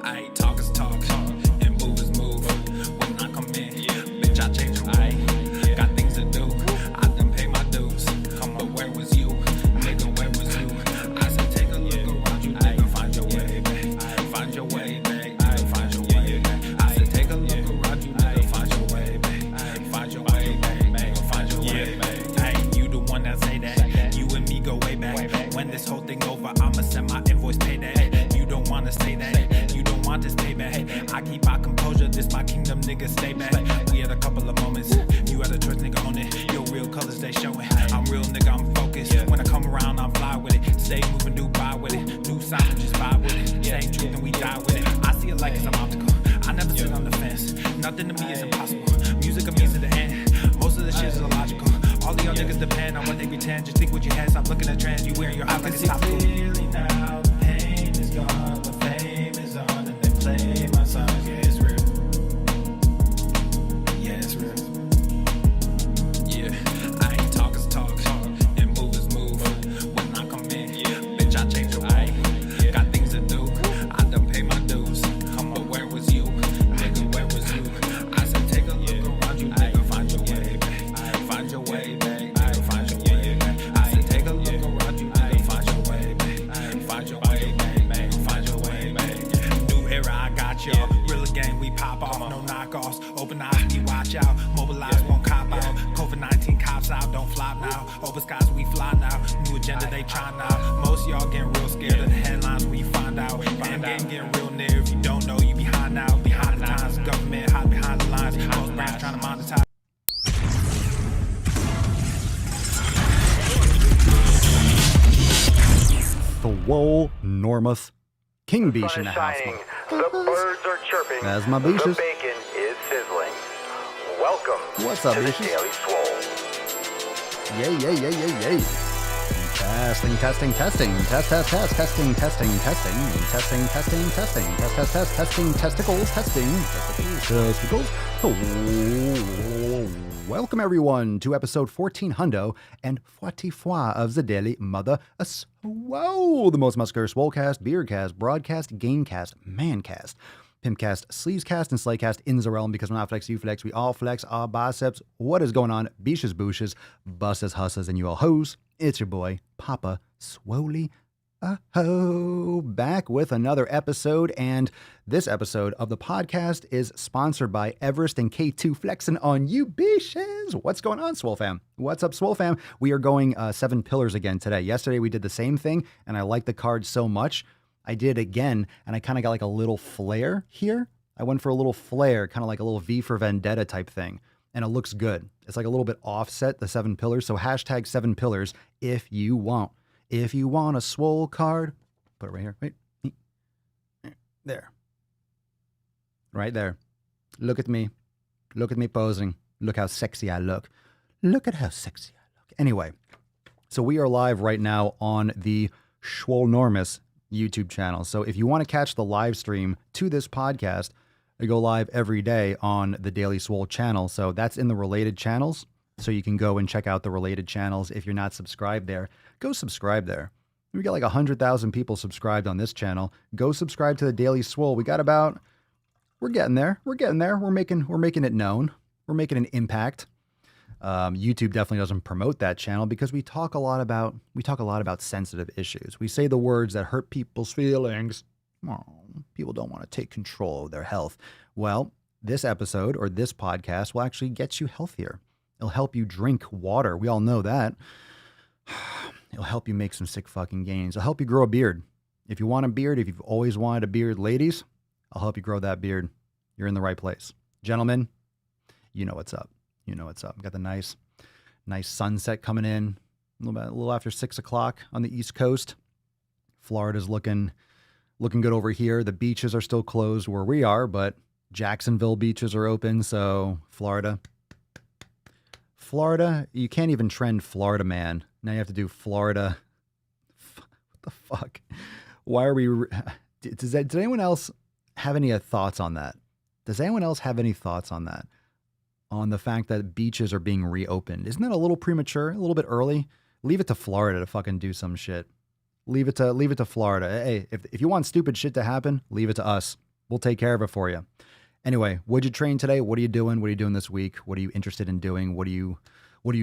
I talk is talk, and move is move. When I come in, bitch, I change the rule. Got things to do, I done pay my dues. But where was you? Nigga, where was you? I said take a look around you, nigga, find your way, babe. Find your way, babe. Find your way, babe. I said take a look around you, nigga, find your way, babe. Find your way, babe. Find your way, babe. Hey, you the one that say that. You and me go way back. When this whole thing over, I'ma send my invoice, pay that. You don't wanna say that. You don't want this payback. I keep my composure, this my kingdom, nigga, stay back. We had a couple of moments. You had a choice, nigga, own it. Your real colors, they showing. I'm real, nigga, I'm focused. When I come around, I'm fly with it. Stay moving, do buy with it. New sound, just vibe with it. Same truth, and we die with it. I see it like it's an obstacle. I never sit on the fence. Nothing to me is impossible. Music of means to the end. Most of the shit is illogical. All of y'all niggas depend on what they pretend. Just think what you had. Stop looking at trends. You wearing your eyes like it's topical. Clearly now, the pain is gone, the fame is on, and they play my songs. Yeah, it's real. Yeah, it's real. Yeah, I ain't talk is talk, and move is move. When I come in, bitch, I change the rule. Got things to do, I done pay my dues. But where was you? Nigga, where was you? I said take a look around you, nigga, find your way, babe. Find your way, babe. Find your way, babe. I said take a look around you, nigga, find your way, babe. Find your way, babe. Find your way, babe. New era, I got y'all. Real gang, we pop off, no knockoffs. Open eyes, we watch out. Mobilize, won't cop out. COVID-19 cops out, don't flop now. Open skies, we fly now. New agenda, they try now. Most y'all getting real scared of the headlines when you find out. End game getting real near. If you don't know, you behind now. Behind the times, government hide behind the lines. Most brands trying to monetize. Swolenormous. King Beach in the house. The birds are chirping. That's my The beaches. bacon is sizzling. Welcome What's up, to the beaches? Daily Swole. Yay. Testing. Testing. Testing. Testing. Testicles. Welcome everyone to episode 1400 and 44 of the Daily Mother Swole, the most muscular swolecast, beercast, broadcast, gamecast, mancast, pimpcast, sleevescast, and slaycast in the realm, because when I flex, you flex, we all flex our biceps. What is going on? Beaches, booshes, busses, husses, and you all hoes. It's your boy, Papa Swoley. Back with another episode, and this episode of the podcast is sponsored by Everest and K2 flexing on you bitches. What's going on, Swole fam? What's up, Swole fam? We are going 7 pillars again today. Yesterday we did the same thing, and I liked the card so much. I did it again, and I kind of got like a little flare here. I went for a little flare, kind of like a little V for Vendetta type thing, and it looks good. It's like a little bit offset, the 7 pillars, so hashtag 7 pillars if you want. If you want a swole card, put it right here. Wait. There. Right there. Look at me. Look at me posing. Look how sexy I look. Look at how sexy I look. Anyway, so we are live right now on the Swolenormous YouTube channel. So if you want to catch the live stream to this podcast, I go live every day on the Daily Swole channel. So that's in the related channels. So you can go and check out the related channels. If you're not subscribed there, go subscribe there. We got like 100,000 people subscribed on this channel. Go subscribe to the Daily Swole. We got about, we're getting there. We're making it known. We're making an impact. YouTube definitely doesn't promote that channel because we talk a lot about sensitive issues. We say the words that hurt people's feelings. Oh, people don't want to take control of their health. Well, this episode or this podcast will actually get you healthier. It'll help you drink water. We all know that. It'll help you make some sick fucking gains. It'll help you grow a beard. If you want a beard, if you've always wanted a beard, ladies, I'll help you grow that beard. You're in the right place. Gentlemen, you know what's up. You know what's up. We've got the nice sunset coming in. A little after 6 o'clock on the East Coast. Florida's looking good over here. The beaches are still closed where we are, but Jacksonville beaches are open. So Florida, you can't even trend Florida man. Now you have to do Florida. What the fuck? Why are we? Does anyone else have any thoughts on that? Does anyone else have any thoughts on that? On the fact that beaches are being reopened? Isn't that a little premature? A little bit early? Leave it to Florida to fucking do some shit. Leave it to Florida. Hey, if you want stupid shit to happen, leave it to us. We'll take care of it for you. Anyway, what'd you train today? What are you doing? What are you doing this week? What are you interested in doing? What are you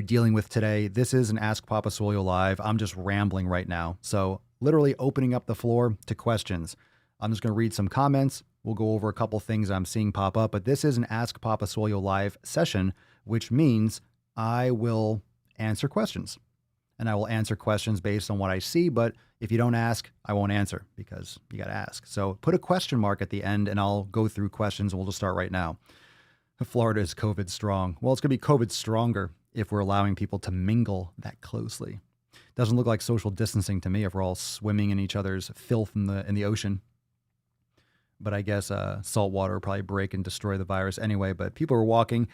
dealing with today? This is an Ask Papa Swolio Live. I'm just rambling right now. So literally opening up the floor to questions. I'm just going to read some comments. We'll go over a couple things I'm seeing pop up, but this is an Ask Papa Swolio Live session, which means I will answer questions. And I will answer questions based on what I see, but if you don't ask, I won't answer because you got to ask. So put a question mark at the end and I'll go through questions and we'll just start right now. Florida is COVID strong. Well, it's going to be COVID stronger if we're allowing people to mingle that closely. Doesn't look like social distancing to me if we're all swimming in each other's filth in the ocean. But I guess salt water will probably break and destroy the virus anyway. But people were walking.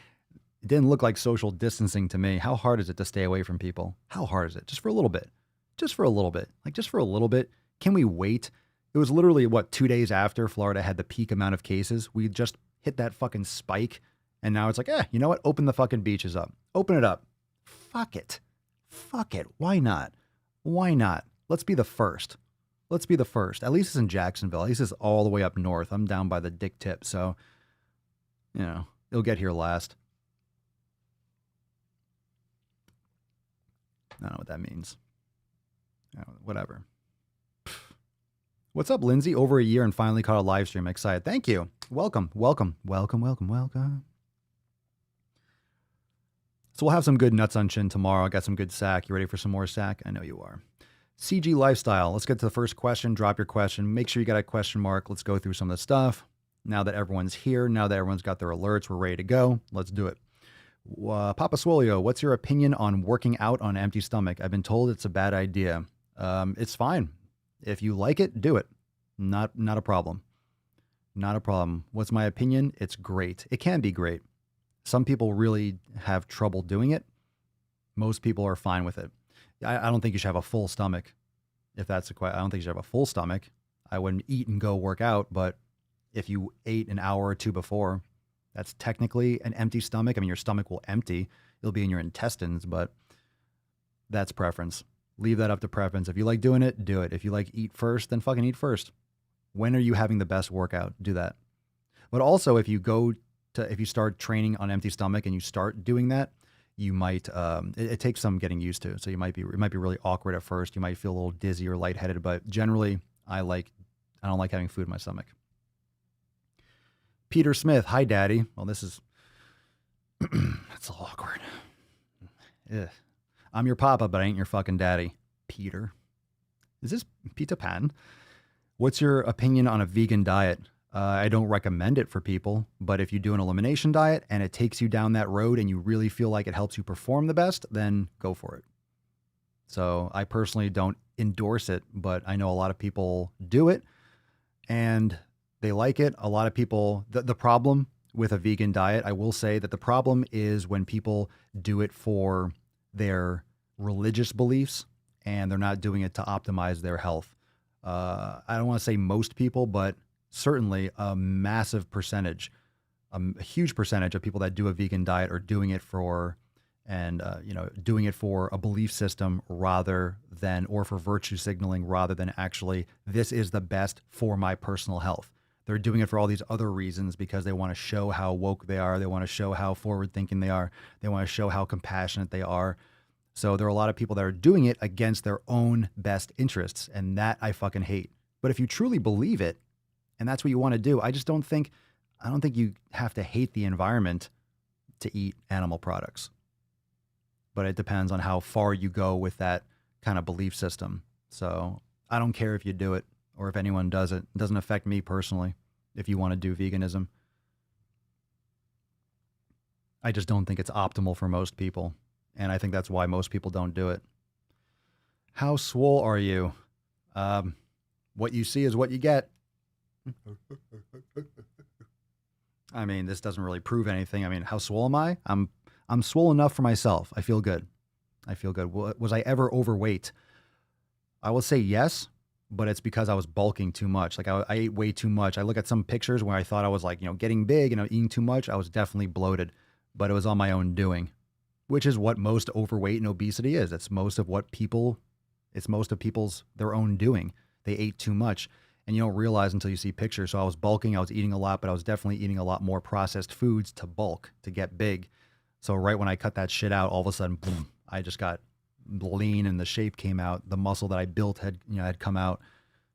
It didn't look like social distancing to me. How hard is it to stay away from people? How hard is it? Just for a little bit. Just for a little bit. Like just for a little bit. Can we wait? It was literally, 2 days after Florida had the peak amount of cases. We just hit that fucking spike. And now it's like, you know what? Open the fucking beaches up. Open it up. Fuck it. Fuck it. Why not? Why not? Let's be the first. Let's be the first. At least it's in Jacksonville. At least it's all the way up north. I'm down by the dick tip. So, it'll get here last. I don't know what that means. Whatever. What's up, Lindsay? Over a year and finally caught a live stream. Excited. Thank you. Welcome. So we'll have some good nuts on chin tomorrow. I got some good sack. You ready for some more sack? I know you are. CG Lifestyle. Let's get to the first question. Drop your question. Make sure you got a question mark. Let's go through some of the stuff. Now that everyone's here, now that everyone's got their alerts, we're ready to go. Let's do it. Papa Swolio, what's your opinion on working out on an empty stomach? I've been told it's a bad idea. It's fine. If you like it, do it. Not a problem. Not a problem. What's my opinion? It's great. It can be great. Some people really have trouble doing it. Most people are fine with it. I don't think you should have a full stomach. If that's the question, I don't think you should have a full stomach. I wouldn't eat and go work out, but if you ate an hour or two before, that's technically an empty stomach. I mean, your stomach will empty. It'll be in your intestines, but that's preference. Leave that up to preference. If you like doing it, do it. If you like eat first, then fucking eat first. When are you having the best workout? Do that. But also, if you start training on empty stomach and you start doing that, you might, it takes some getting used to. So it might be really awkward at first. You might feel a little dizzy or lightheaded, but generally I don't like having food in my stomach. Peter Smith. Hi, Daddy. Well, this is, that's a little awkward. Ugh. I'm your papa, but I ain't your fucking daddy. Peter. Is this Peter Pan? What's your opinion on a vegan diet? I don't recommend it for people, but if you do an elimination diet and it takes you down that road and you really feel like it helps you perform the best, then go for it. So I personally don't endorse it, but I know a lot of people do it and they like it. A lot of people, the problem with a vegan diet, I will say that the problem is when people do it for their religious beliefs and they're not doing it to optimize their health. I don't want to say most people, but certainly a massive percentage, a huge percentage of people that do a vegan diet are doing it for, doing it for a belief system rather than, or for virtue signaling rather than actually, this is the best for my personal health. They're doing it for all these other reasons because they want to show how woke they are. They want to show how forward thinking they are. They want to show how compassionate they are. So there are a lot of people that are doing it against their own best interests. And that I fucking hate. But if you truly believe it, and that's what you want to do, I don't think you have to hate the environment to eat animal products. But it depends on how far you go with that kind of belief system. So I don't care if you do it or if anyone does it. It doesn't affect me personally if you want to do veganism. I just don't think it's optimal for most people. And I think that's why most people don't do it. How swole are you? What you see is what you get. I mean, this doesn't really prove anything. I mean, how swole am I? I'm swole enough for myself. I feel good. Was I ever overweight? I will say yes, but it's because I was bulking too much. Like I ate way too much. I look at some pictures where I thought I was like, getting big and eating too much. I was definitely bloated, but it was on my own doing, which is what most overweight and obesity is. It's most of people's their own doing. They ate too much. and you don't realize until you see pictures. So I was bulking, I was eating a lot, but I was definitely eating a lot more processed foods to bulk, to get big. So right when I cut that shit out, all of a sudden, boom, I just got lean and the shape came out. The muscle that I built had come out.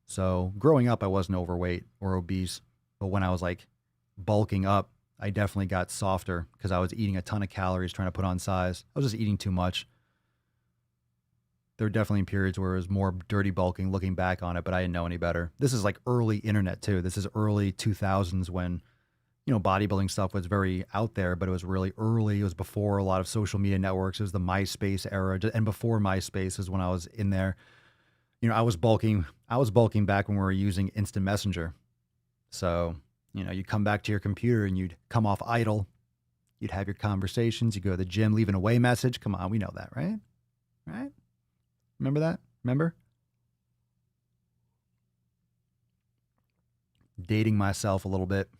So growing up, I wasn't overweight or obese, but when I was like bulking up, I definitely got softer because I was eating a ton of calories trying to put on size. I was just eating too much. There were definitely periods where it was more dirty bulking looking back on it, but I didn't know any better. This is like early internet too. This is early 2000s when, bodybuilding stuff was very out there, but it was really early. It was before a lot of social media networks. It was the MySpace era. And before MySpace is when I was in there. I was bulking back when we were using Instant Messenger. So, you'd come back to your computer and you'd come off idle. You'd have your conversations. You go to the gym, leave an away message. Come on, we know that, right? Right? Remember that? Remember? Dating myself a little bit.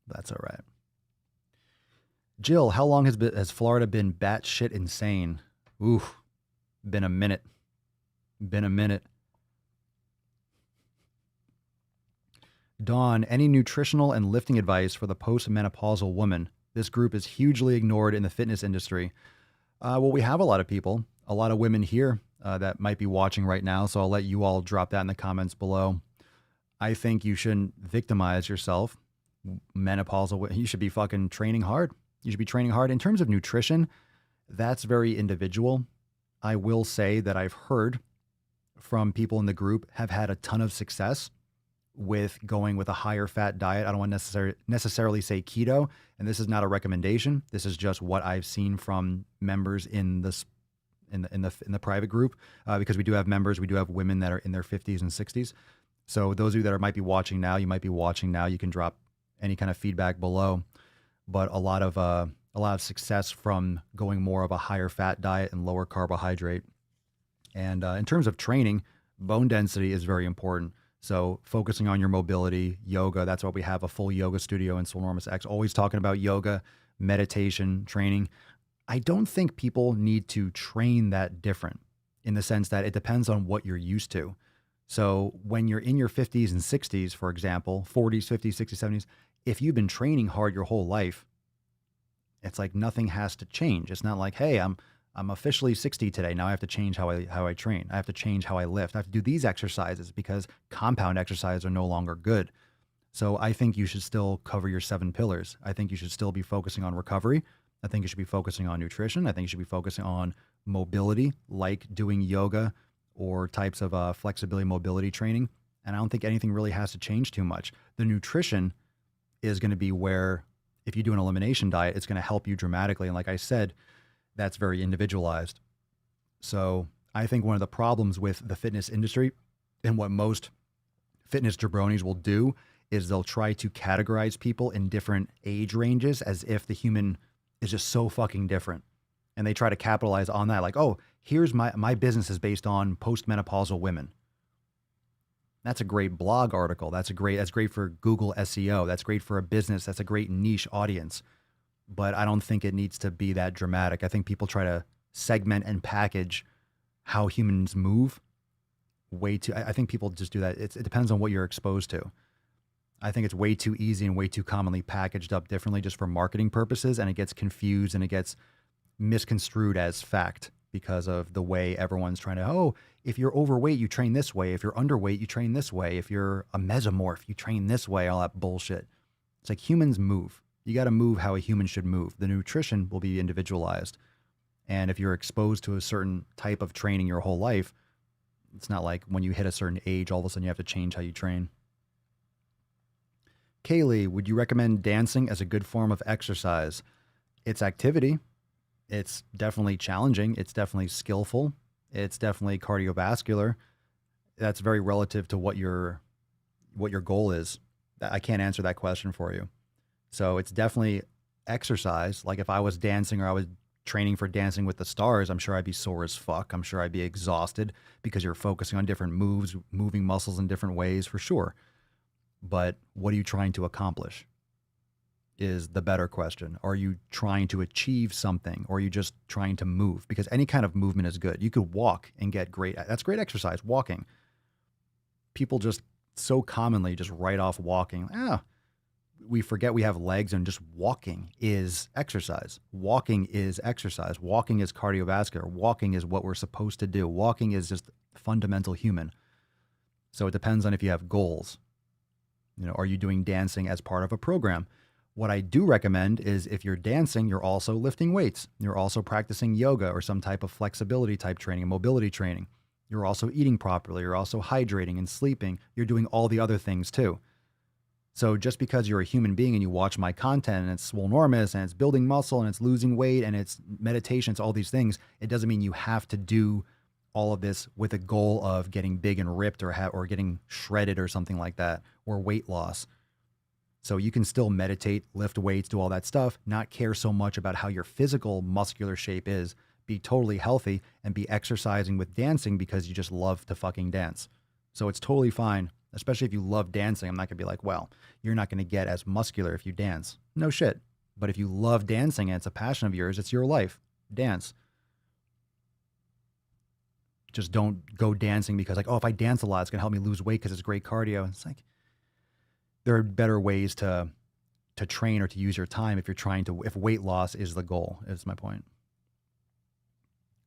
That's all right. Jill, how long has Florida been batshit insane? Ooh, been a minute. Dawn, any nutritional and lifting advice for the postmenopausal woman? This group is hugely ignored in the fitness industry. Well, we have a lot of people, a lot of women here that might be watching right now, so I'll let you all drop that in the comments below. I think you shouldn't victimize yourself. Menopausal, you should be fucking training hard. You should be training hard. In terms of nutrition, that's very individual. I will say that I've heard from people in the group have had a ton of success with going with a higher fat diet. I don't want to necessarily say keto, and this is not a recommendation. This is just what I've seen from members in the private group, because we do have members, we do have women that are in their 50s and 60s. So those of you that might be watching now, you can drop any kind of feedback below. But a lot of success from going more of a higher fat diet and lower carbohydrate. And in terms of training, bone density is very important. So focusing on your mobility, yoga, that's why we have a full yoga studio in Swolenormous X, always talking about yoga, meditation, training. I don't think people need to train that different in the sense that it depends on what you're used to. So when you're in your 50s and 60s, for example, 40s, 50s, 60s, 70s, if you've been training hard your whole life, it's like nothing has to change. It's not like, hey, I'm officially 60 today. Now I have to change how I train. I have to change how I lift. I have to do these exercises because compound exercises are no longer good. So I think you should still cover your 7 pillars. I think you should still be focusing on recovery. I think you should be focusing on nutrition. I think you should be focusing on mobility, like doing yoga or types of flexibility mobility training. And I don't think anything really has to change too much. The nutrition is going to be where, if you do an elimination diet, it's going to help you dramatically. And like I said, that's very individualized. So I think one of the problems with the fitness industry and what most fitness jabronis will do is they'll try to categorize people in different age ranges as if the human is just so fucking different. And they try to capitalize on that. Like, oh, here's my business is based on postmenopausal women. That's a great blog article. That's great for Google SEO. That's great for a business. That's a great niche audience. But I don't think it needs to be that dramatic. I think people try to segment and package how humans move way too. I think people just do that. It depends on what you're exposed to. I think it's way too easy and way too commonly packaged up differently just for marketing purposes, and it gets confused and it gets misconstrued as fact because of the way everyone's trying to, oh, if you're overweight, you train this way. If you're underweight, you train this way. If you're a mesomorph, you train this way, all that bullshit. It's like humans move. You got to move how a human should move. The nutrition will be individualized. And if you're exposed to a certain type of training your whole life, it's not like when you hit a certain age, all of a sudden you have to change how you train. Kaylee, would you recommend dancing as a good form of exercise? It's activity. It's definitely challenging. It's definitely skillful. It's definitely cardiovascular. That's very relative to what your goal is. I can't answer that question for you. So it's definitely exercise. Like if I was dancing or I was training for Dancing with the Stars, I'm sure I'd be sore as fuck. I'm sure I'd be exhausted because you're focusing on different moves, moving muscles in different ways for sure. But what are you trying to accomplish is the better question. Are you trying to achieve something, or are you just trying to move? Because any kind of movement is good. You could walk and get great. That's great exercise, walking. People just so commonly just write off walking. We forget we have legs, and just walking is exercise. Walking is exercise. Walking is cardiovascular. Walking is what we're supposed to do. Walking is just fundamental human. So it depends on if you have goals. Are you doing dancing as part of a program? What I do recommend is if you're dancing, you're also lifting weights. You're also practicing yoga or some type of flexibility type training and mobility training. You're also eating properly. You're also hydrating and sleeping. You're doing all the other things too. So just because you're a human being and you watch my content and it's Swolenormous and it's building muscle and it's losing weight and it's meditation, it's all these things, it doesn't mean you have to do all of this with a goal of getting big and ripped or getting shredded or something like that, or weight loss. So you can still meditate, lift weights, do all that stuff, not care so much about how your physical muscular shape is, be totally healthy and be exercising with dancing because you just love to fucking dance. So it's totally fine, especially if you love dancing. I'm not gonna be like, well, you're not gonna get as muscular if you dance. No shit. But if you love dancing and it's a passion of yours, it's your life. Dance. Just don't go dancing because like, oh, if I dance a lot, it's gonna help me lose weight because it's great cardio. It's like, there are better ways to train or to use your time if weight loss is the goal, is my point.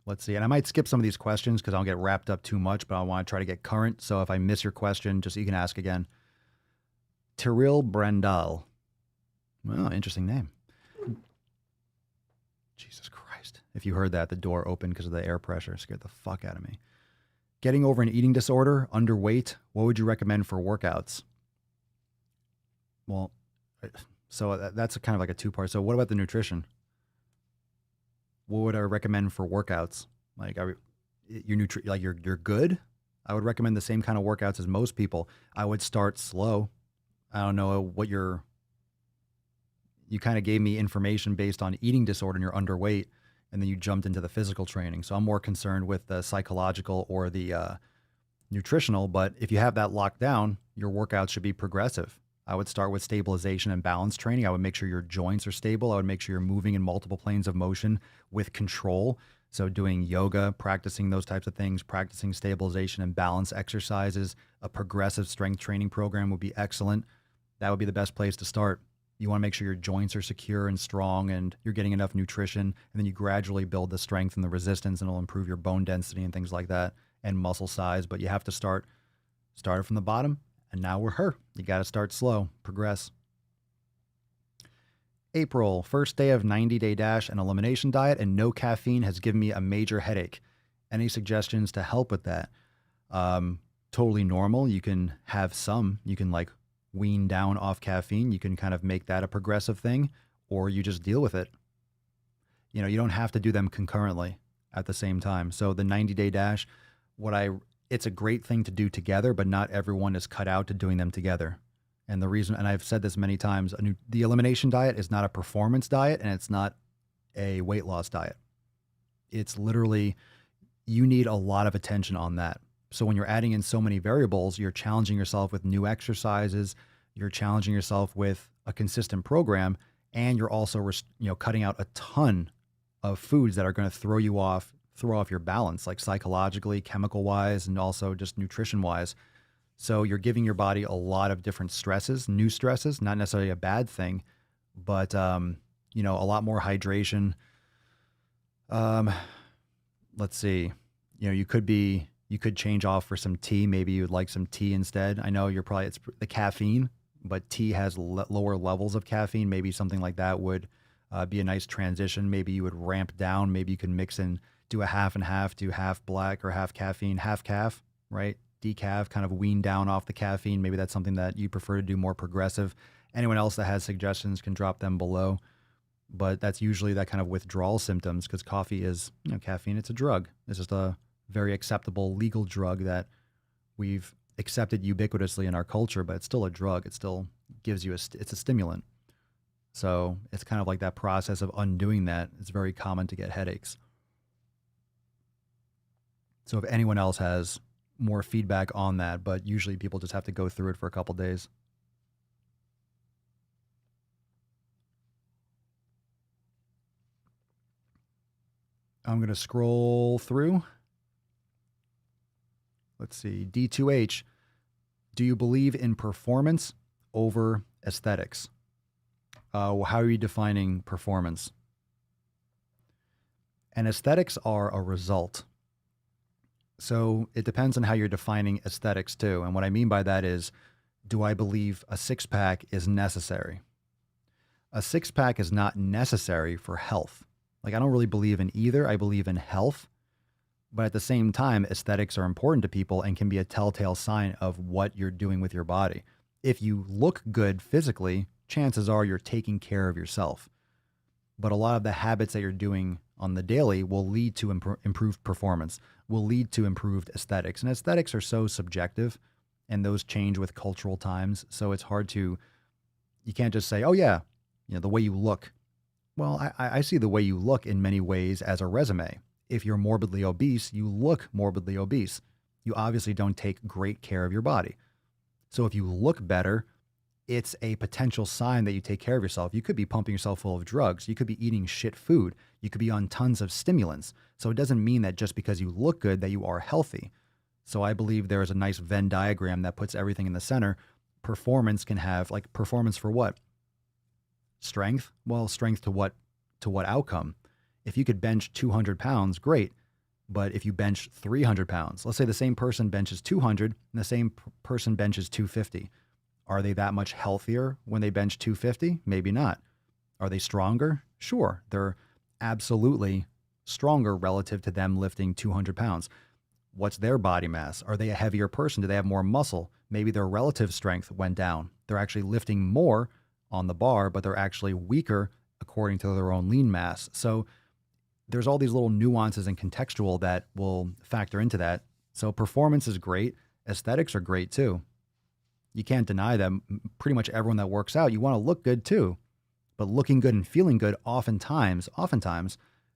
Let's see. And I might skip some of these questions because I'll get wrapped up too much, but I want to try to get current. So if I miss your question, just you can ask again. Tyrell Brandal. Well, interesting name. Jesus Christ. If you heard that, the door opened because of the air pressure. It scared the fuck out of me. Getting over an eating disorder, underweight, what would you recommend for workouts? Well, so that's kind of like a two-part. So what about the nutrition? What would I recommend for workouts? Like, you're good? I would recommend the same kind of workouts as most people. I would start slow. I don't know what you kind of gave me information based on eating disorder and you're underweight, and then you jumped into the physical training. So I'm more concerned with the psychological or the nutritional. But if you have that locked down, your workouts should be progressive. I would start with stabilization and balance training. I would make sure your joints are stable. I would make sure you're moving in multiple planes of motion with control. So doing yoga, practicing those types of things, practicing stabilization and balance exercises, a progressive strength training program would be excellent. That would be the best place to start. You want to make sure your joints are secure and strong and you're getting enough nutrition. And then you gradually build the strength and the resistance, and it'll improve your bone density and things like that and muscle size. But you have to start it from the bottom. And now we're her. You got to start slow, progress. April, first day of 90-day dash and elimination diet, and no caffeine has given me a major headache. Any suggestions to help with that? Totally normal. You can have some. You can like wean down off caffeine. You can kind of make that a progressive thing, or you just deal with it. You don't have to do them concurrently at the same time. So the 90-day dash, it's a great thing to do together, but not everyone is cut out to doing them together. And the reason, and I've said this many times, the elimination diet is not a performance diet and it's not a weight loss diet. It's literally, you need a lot of attention on that. So when you're adding in so many variables, you're challenging yourself with new exercises, you're challenging yourself with a consistent program, and you're also, cutting out a ton of foods that are going to throw off your balance, like psychologically, chemical wise, and also just nutrition wise. So you're giving your body a lot of different stresses, new stresses, not necessarily a bad thing, but, a lot more hydration. Let's see, you could change off for some tea. Maybe you would like some tea instead. I know it's the caffeine, but tea has lower levels of caffeine. Maybe something like that would be a nice transition. Maybe you would ramp down. Maybe you can mix in, do a half and half, do half black or half caffeine, half calf, right? Decaf, kind of wean down off the caffeine. Maybe that's something that you prefer to do more progressive. Anyone else that has suggestions can drop them below. But that's usually that kind of withdrawal symptoms, because coffee is, caffeine, it's a drug. It's just a very acceptable legal drug that we've accepted ubiquitously in our culture, but it's still a drug. It still gives you it's a stimulant. So it's kind of like that process of undoing that. It's very common to get headaches. So if anyone else has more feedback on that, but usually people just have to go through it for a couple days. I'm going to scroll through. Let's see. D2H. Do you believe in performance over aesthetics? How are you defining performance? And aesthetics are a result. So it depends on how you're defining aesthetics too. And what I mean by that is, do I believe a six-pack is necessary? A six-pack is not necessary for health. Like, I don't really believe in either. I believe in health. But at the same time, aesthetics are important to people and can be a telltale sign of what you're doing with your body. If you look good physically, chances are you're taking care of yourself. But a lot of the habits that you're doing on the daily will lead to improved performance, will lead to improved aesthetics. And aesthetics are so subjective, and those change with cultural times. So it's hard to, you can't just say, oh yeah, the way you look. Well, I see the way you look in many ways as a resume. If you're morbidly obese, you look morbidly obese. You obviously don't take great care of your body. So if you look better, it's a potential sign that you take care of yourself. You could be pumping yourself full of drugs. You could be eating shit food. You could be on tons of stimulants. So it doesn't mean that just because you look good that you are healthy. So I believe there is a nice Venn diagram that puts everything in the center. Performance can have, like, performance for what? Strength? Well, strength to what outcome? If you could bench 200 pounds, great. But if you bench 300 pounds, let's say the same person benches 200 and the same person benches 250. Are they that much healthier when they bench 250? Maybe not. Are they stronger? Sure. They're absolutely stronger relative to them lifting 200 pounds. What's their body mass? Are they a heavier person? Do they have more muscle? Maybe their relative strength went down. They're actually lifting more on the bar, but they're actually weaker according to their own lean mass. So there's all these little nuances and contextual that will factor into that. So performance is great. Aesthetics are great too. You can't deny them. Pretty much everyone that works out, you want to look good too. But looking good and feeling good oftentimes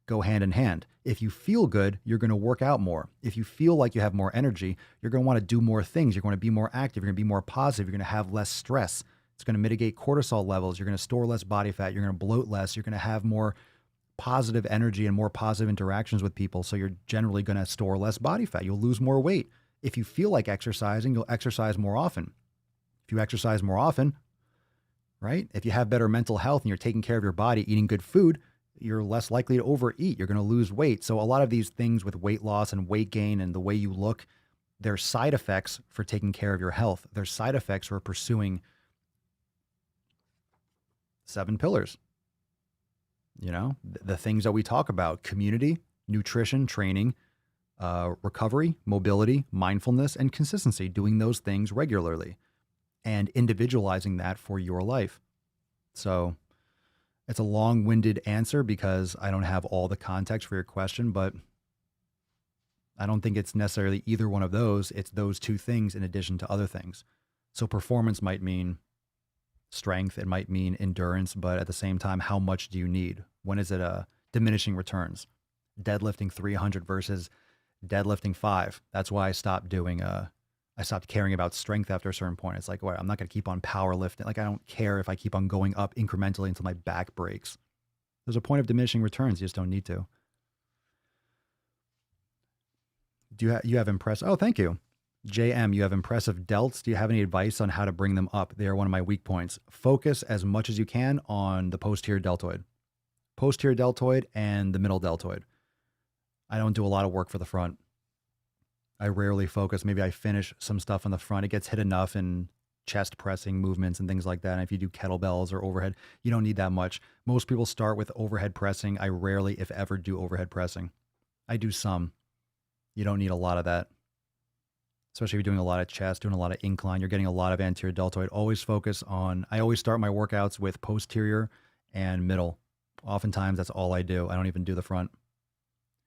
go hand in hand. If you feel good, you're going to work out more. If you feel like you have more energy, you're going to want to do more things. You're going to be more active. You're going to be more positive. You're going to have less stress. It's going to mitigate cortisol levels. You're going to store less body fat. You're going to bloat less. You're going to have more positive energy and more positive interactions with people. So you're generally going to store less body fat. You'll lose more weight. If you feel like exercising, you'll exercise more often. If you exercise more often, right? If you have better mental health and you're taking care of your body, eating good food, you're less likely to overeat. You're going to lose weight. So a lot of these things with weight loss and weight gain and the way you look, they're side effects for taking care of your health. They're side effects for pursuing 7 pillars. The things that we talk about: community, nutrition, training, recovery, mobility, mindfulness, and consistency, doing those things regularly and individualizing that for your life. So it's a long-winded answer because I don't have all the context for your question, but I don't think it's necessarily either one of those. It's those two things in addition to other things. So performance might mean strength, it might mean endurance, but at the same time, how much do you need? When is it diminishing returns? Deadlifting 300 versus deadlifting 5. That's why I stopped caring about strength after a certain point. It's like, well, I'm not going to keep on powerlifting. Like, I don't care if I keep on going up incrementally until my back breaks. There's a point of diminishing returns. You just don't need to. You have impressive? Oh, thank you. JM, you have impressive delts. Do you have any advice on how to bring them up? They are one of my weak points. Focus as much as you can on the posterior deltoid and the middle deltoid. I don't do a lot of work for the front. I rarely focus. Maybe I finish some stuff on the front. It gets hit enough in chest pressing movements and things like that. And if you do kettlebells or overhead, you don't need that much. Most people start with overhead pressing. I rarely, if ever, do overhead pressing. I do some. You don't need a lot of that. Especially if you're doing a lot of chest, doing a lot of incline, you're getting a lot of anterior deltoid. I always start my workouts with posterior and middle. Oftentimes, that's all I do. I don't even do the front.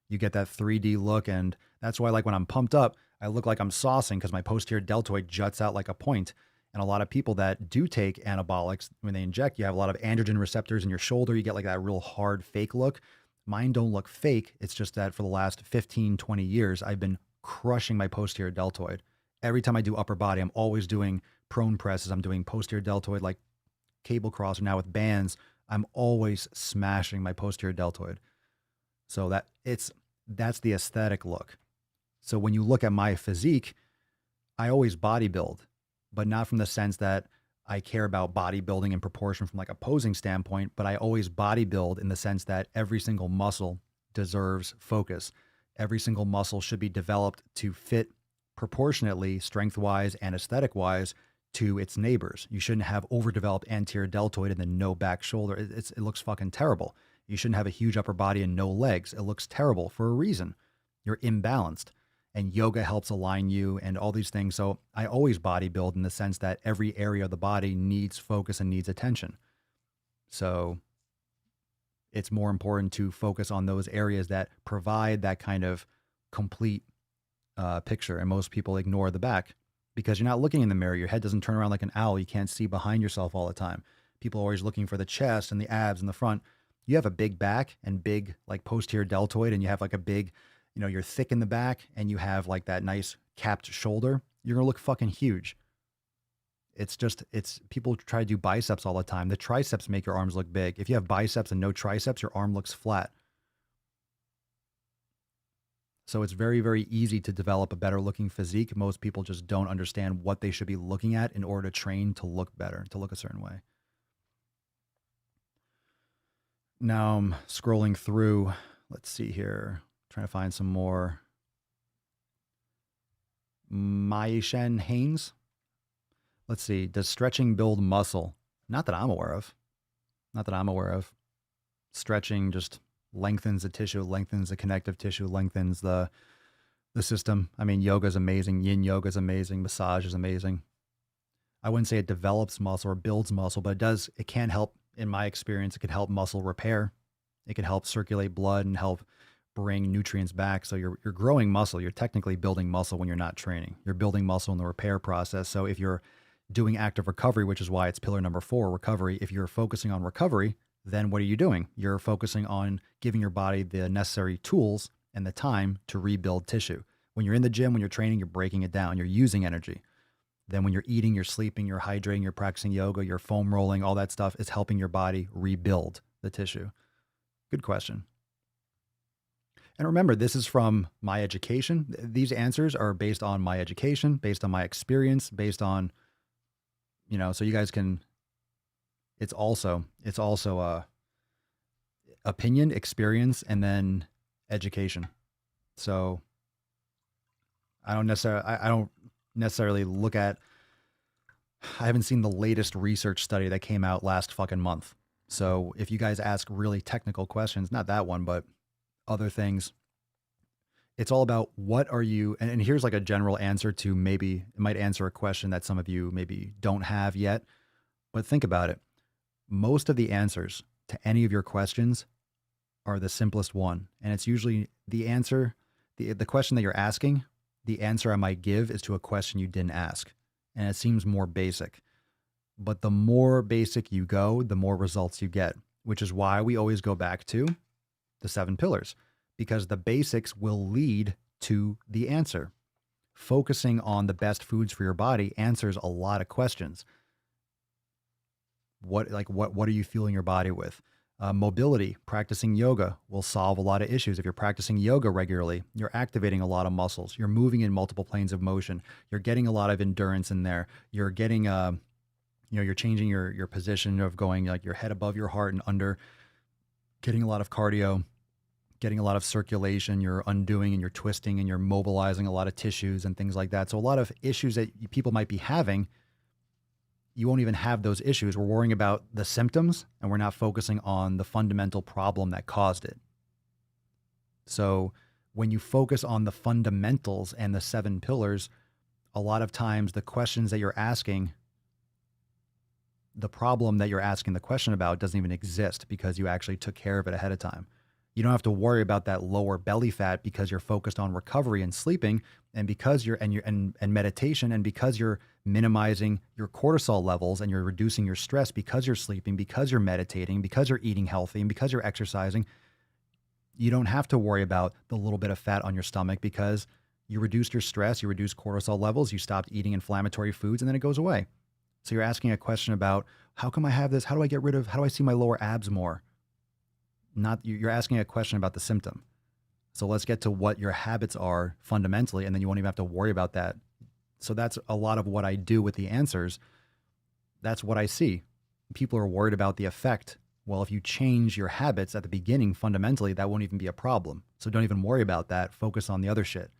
You get that 3D look, and that's why, like, when I'm pumped up, I look like I'm saucing because my posterior deltoid juts out like a point. And a lot of people that do take anabolics, when they inject, you have a lot of androgen receptors in your shoulder. You get like that real hard fake look. Mine don't look fake. It's just that for the last 15, 20 years, I've been crushing my posterior deltoid. Every time I do upper body, I'm always doing prone presses. I'm doing posterior deltoid like cable crosser. Now with bands, I'm always smashing my posterior deltoid. So that's the aesthetic look. So when you look at my physique, I always bodybuild. but not from the sense that I care about bodybuilding and proportion from like a posing standpoint, but I always bodybuild in the sense that every single muscle deserves focus. Every single muscle should be developed to fit proportionately, strength-wise and aesthetic-wise, to its neighbors. You shouldn't have overdeveloped anterior deltoid and then no back shoulder. It looks fucking terrible. You shouldn't have a huge upper body and no legs. It looks terrible for a reason. You're imbalanced. And yoga helps align you and all these things. So I always bodybuild in the sense that every area of the body needs focus and needs attention. So it's more important to focus on those areas that provide that kind of complete picture. And most people ignore the back because you're not looking in the mirror. Your head doesn't turn around like an owl. You can't see behind yourself all the time. People are always looking for the chest and the abs and the front. You have a big back and big like posterior deltoid, and you have like a big, you're thick in the back and you have like that nice capped shoulder. You're going to look fucking huge. It's people try to do biceps all the time. The triceps make your arms look big. If you have biceps and no triceps, your arm looks flat. So it's very, very easy to develop a better looking physique. Most people just don't understand what they should be looking at in order to train to look better, to look a certain way. Now I'm scrolling through. Let's see here. Trying to find some more. Maishen Haynes. Let's see. Does stretching build muscle? Not that I'm aware of. Stretching just lengthens the tissue, lengthens the connective tissue, lengthens the system. I mean, yoga is amazing. Yin yoga is amazing. Massage is amazing. I wouldn't say it develops muscle or builds muscle, but it can help. In my experience, it can help muscle repair. It can help circulate blood and help bring nutrients back. So you're growing muscle. You're technically building muscle when you're not training. You're building muscle in the repair process. So if you're doing active recovery, which is why it's pillar number 4, recovery, if you're focusing on recovery, then what are you doing? You're focusing on giving your body the necessary tools and the time to rebuild tissue. When you're in the gym, when you're training, you're breaking it down. You're using energy. Then when you're eating, you're sleeping, you're hydrating, you're practicing yoga, you're foam rolling, all that stuff is helping your body rebuild the tissue. Good question. And remember, this is from my education. These answers are based on my education, based on my experience, based on, so you guys can, it's also opinion, experience, and then education. So I don't necessarily look at, I haven't seen the latest research study that came out last fucking month. So if you guys ask really technical questions, not that one, but other things, it's all about what are you, and here's like a general answer to maybe, it might answer a question that some of you maybe don't have yet, but think about it. Most of the answers to any of your questions are the simplest one. And it's usually the answer, the question that you're asking, the answer I might give is to a question you didn't ask. And it seems more basic. But the more basic you go, the more results you get, which is why we always go back to the 7 pillars, because the basics will lead to the answer. Focusing on the best foods for your body answers a lot of questions. What are you fueling your body with? Mobility, practicing yoga will solve a lot of issues. If you're practicing yoga regularly, you're activating a lot of muscles. You're moving in multiple planes of motion. You're getting a lot of endurance in there. You're getting, you're changing your position of going like your head above your heart and under, getting a lot of cardio, getting a lot of circulation. You're undoing and you're twisting and you're mobilizing a lot of tissues and things like that. So a lot of issues that people might be having, you won't even have those issues. We're worrying about the symptoms and we're not focusing on the fundamental problem that caused it. So when you focus on the fundamentals and the 7 pillars, a lot of times the questions that you're asking, the problem that you're asking the question about doesn't even exist because you actually took care of it ahead of time. You don't have to worry about that lower belly fat because you're focused on recovery and sleeping, and because and meditation, and because you're minimizing your cortisol levels and you're reducing your stress because you're sleeping, because you're meditating, because you're eating healthy, and because you're exercising. You don't have to worry about the little bit of fat on your stomach because you reduced your stress, you reduced cortisol levels, you stopped eating inflammatory foods, and then it goes away. So you're asking a question about, how come I have this? How do I see my lower abs more? You're asking a question about the symptom. So let's get to what your habits are fundamentally, and then you won't even have to worry about that. So that's a lot of what I do with the answers. That's what I see. People are worried about the effect. Well, if you change your habits at the beginning, fundamentally, that won't even be a problem. So don't even worry about that. Focus on the other shit.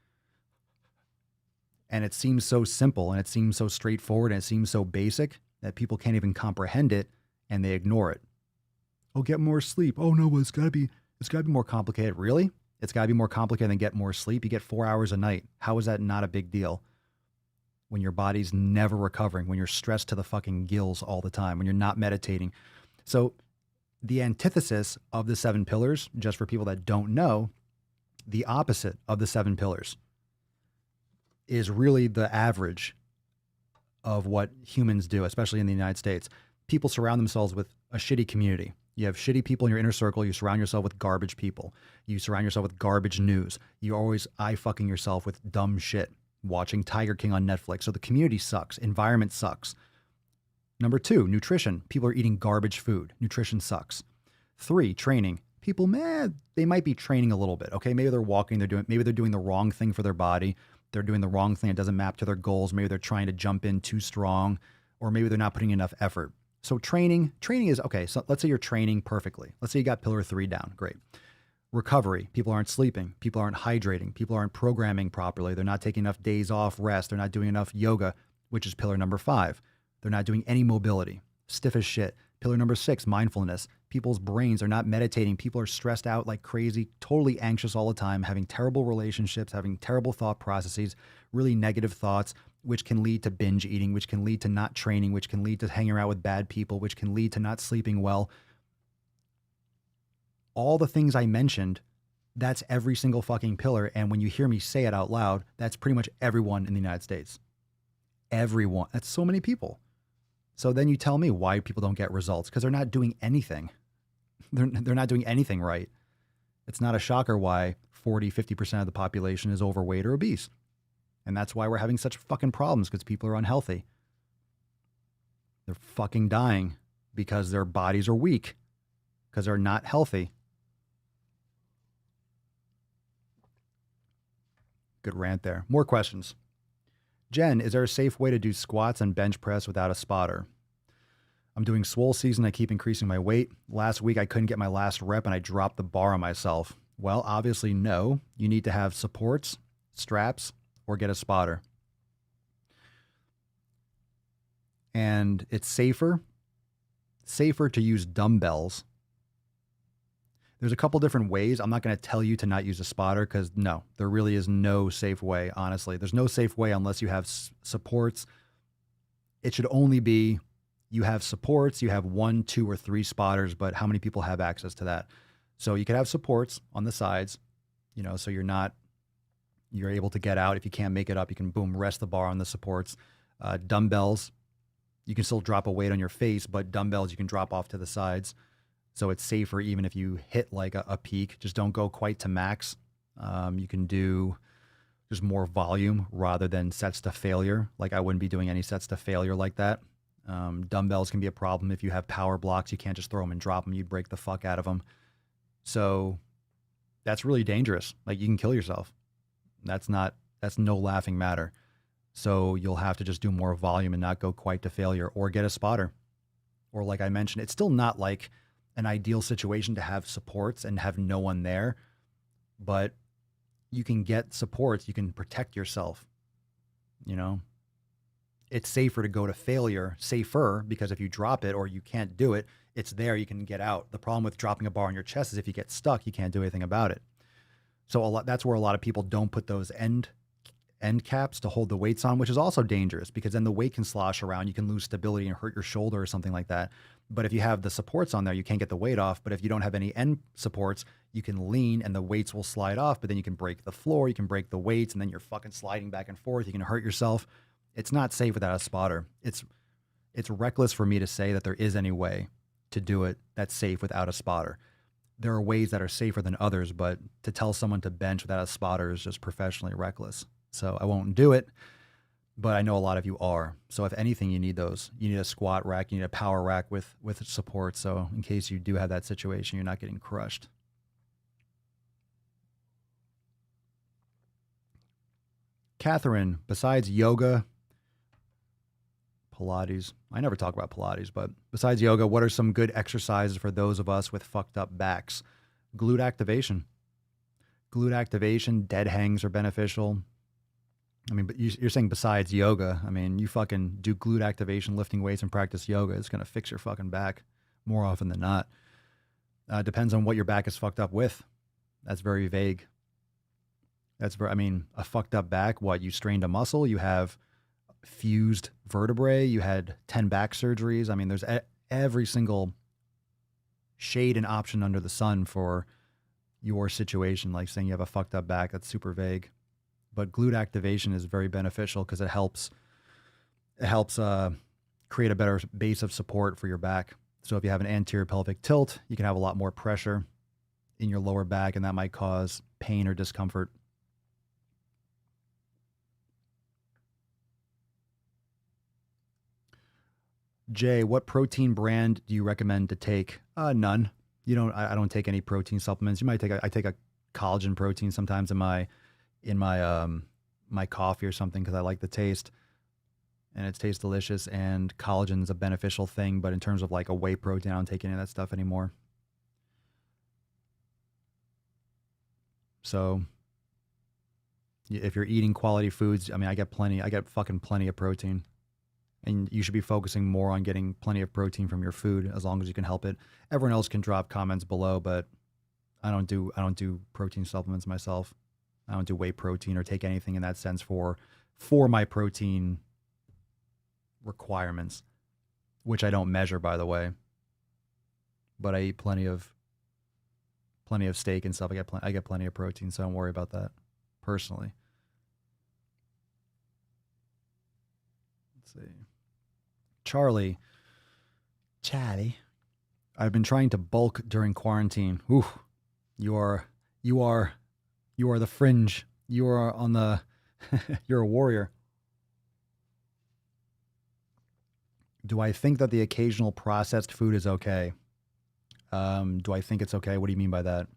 And it seems so simple and it seems so straightforward and it seems so basic that people can't even comprehend it and they ignore it. Oh, get more sleep. Oh no, well, it's gotta be more complicated. Really? It's gotta be more complicated than get more sleep. You get 4 hours a night. How is that not a big deal? When your body's never recovering, when you're stressed to the fucking gills all the time, when you're not meditating. So the antithesis of the 7 pillars, just for people that don't know, the opposite of the 7 pillars is really the average of what humans do, especially in the United States. People surround themselves with a shitty community. You have shitty people in your inner circle. You surround yourself with garbage people. You surround yourself with garbage news. You always eye-fucking yourself with dumb shit, watching Tiger King on Netflix. So the community sucks. Environment sucks. Number 2, nutrition. People are eating garbage food. Nutrition sucks. 3, training. People, they might be training a little bit. Okay, maybe they're walking. Maybe they're doing the wrong thing for their body. They're doing the wrong thing. It doesn't map to their goals. Maybe they're trying to jump in too strong, or maybe they're not putting enough effort. So training is okay. So let's say you're training perfectly. Let's say you got pillar 3 down. Great. Recovery. People aren't sleeping. People aren't hydrating. People aren't programming properly. They're not taking enough days off rest. They're not doing enough yoga, which is pillar number 5. They're not doing any mobility. Stiff as shit. Pillar number 6, mindfulness. People's brains are not meditating. People are stressed out like crazy, totally anxious all the time, having terrible relationships, having terrible thought processes, really negative thoughts, which can lead to binge eating, which can lead to not training, which can lead to hanging around with bad people, which can lead to not sleeping well. All the things I mentioned, that's every single fucking pillar. And when you hear me say it out loud, that's pretty much everyone in the United States. Everyone. That's so many people. So then you tell me why people don't get results, because they're not doing anything. They're not doing anything right. It's not a shocker why 40, 50% of the population is overweight or obese. And that's why we're having such fucking problems, because people are unhealthy. They're fucking dying because their bodies are weak, because they're not healthy. Good rant there. More questions. Jen, is there a safe way to do squats and bench press without a spotter? I'm doing swole season. I keep increasing my weight. Last week, I couldn't get my last rep and I dropped the bar on myself. Well, obviously, no. You need to have supports, straps, or get a spotter. And it's safer to use dumbbells. There's a couple different ways. I'm not going to tell you to not use a spotter because no, there really is no safe way, honestly. There's no safe way unless you have supports. It should only be you have supports, you have 1, 2, or 3 spotters, but how many people have access to that? So you could have supports on the sides, so you're able to get out. If you can't make it up, you can boom, rest the bar on the supports. Dumbbells, you can still drop a weight on your face, but dumbbells you can drop off to the sides. So it's safer even if you hit like a peak. Just don't go quite to max. You can do just more volume rather than sets to failure. Like I wouldn't be doing any sets to failure like that. Dumbbells can be a problem if you have power blocks. You can't just throw them and drop them. You'd break the fuck out of them. So that's really dangerous. Like you can kill yourself. That's no laughing matter. So you'll have to just do more volume and not go quite to failure, or get a spotter. Or like I mentioned, it's still not like an ideal situation to have supports and have no one there, but you can get supports. You can protect yourself. It's safer to go to failure, safer, because if you drop it or you can't do it, it's there. You can get out. The problem with dropping a bar on your chest is if you get stuck, you can't do anything about it. So that's where a lot of people don't put those end caps to hold the weights on, which is also dangerous because then the weight can slosh around. You can lose stability and hurt your shoulder or something like that. But if you have the supports on there, you can't get the weight off. But if you don't have any end supports, you can lean and the weights will slide off, but then you can break the floor, you can break the weights, and then you're fucking sliding back and forth. You can hurt yourself. It's not safe without a spotter. It's reckless for me to say that there is any way to do it that's safe without a spotter. There are ways that are safer than others, but to tell someone to bench without a spotter is just professionally reckless. So I won't do it, but I know a lot of you are. So if anything, you need those. You need a squat rack, you need a power rack with support. So in case you do have that situation, you're not getting crushed. Catherine, besides yoga, Pilates, I never talk about Pilates, but besides yoga, what are some good exercises for those of us with fucked up backs? Glute activation. Glute activation, dead hangs are beneficial. I mean, but you're saying besides yoga. I mean, you fucking do glute activation, lifting weights, and practice yoga. It's going to fix your fucking back more often than not. Depends on what your back is fucked up with. That's very vague. I mean, a fucked up back, what? You strained a muscle, you have fused vertebrae, you had 10 back surgeries. I mean, there's every single shade and option under the sun for your situation. Like saying you have a fucked up back, that's super vague. But glute activation is very beneficial because it helps create a better base of support for your back. So if you have an anterior pelvic tilt, you can have a lot more pressure in your lower back, and that might cause pain or discomfort. Jay, what protein brand do you recommend to take? None. I don't take any protein supplements. You might I take a collagen protein sometimes in my coffee or something because I like the taste and it tastes delicious, and collagen is a beneficial thing, but in terms of like a whey protein, I don't take any of that stuff anymore. So if you're eating quality foods, I mean, I get fucking plenty of protein. And you should be focusing more on getting plenty of protein from your food as long as you can help it. Everyone else can drop comments below, but I don't do protein supplements myself. I don't do whey protein or take anything in that sense for my protein requirements, which I don't measure, by the way. But I eat plenty of steak and stuff. I get plenty of protein, so don't worry about that personally. Let's see. Charlie, I've been trying to bulk during quarantine. Ooh, you are the fringe. You are on the, you're a warrior. Do I think that the occasional processed food is okay? Do I think it's okay? What do you mean by that?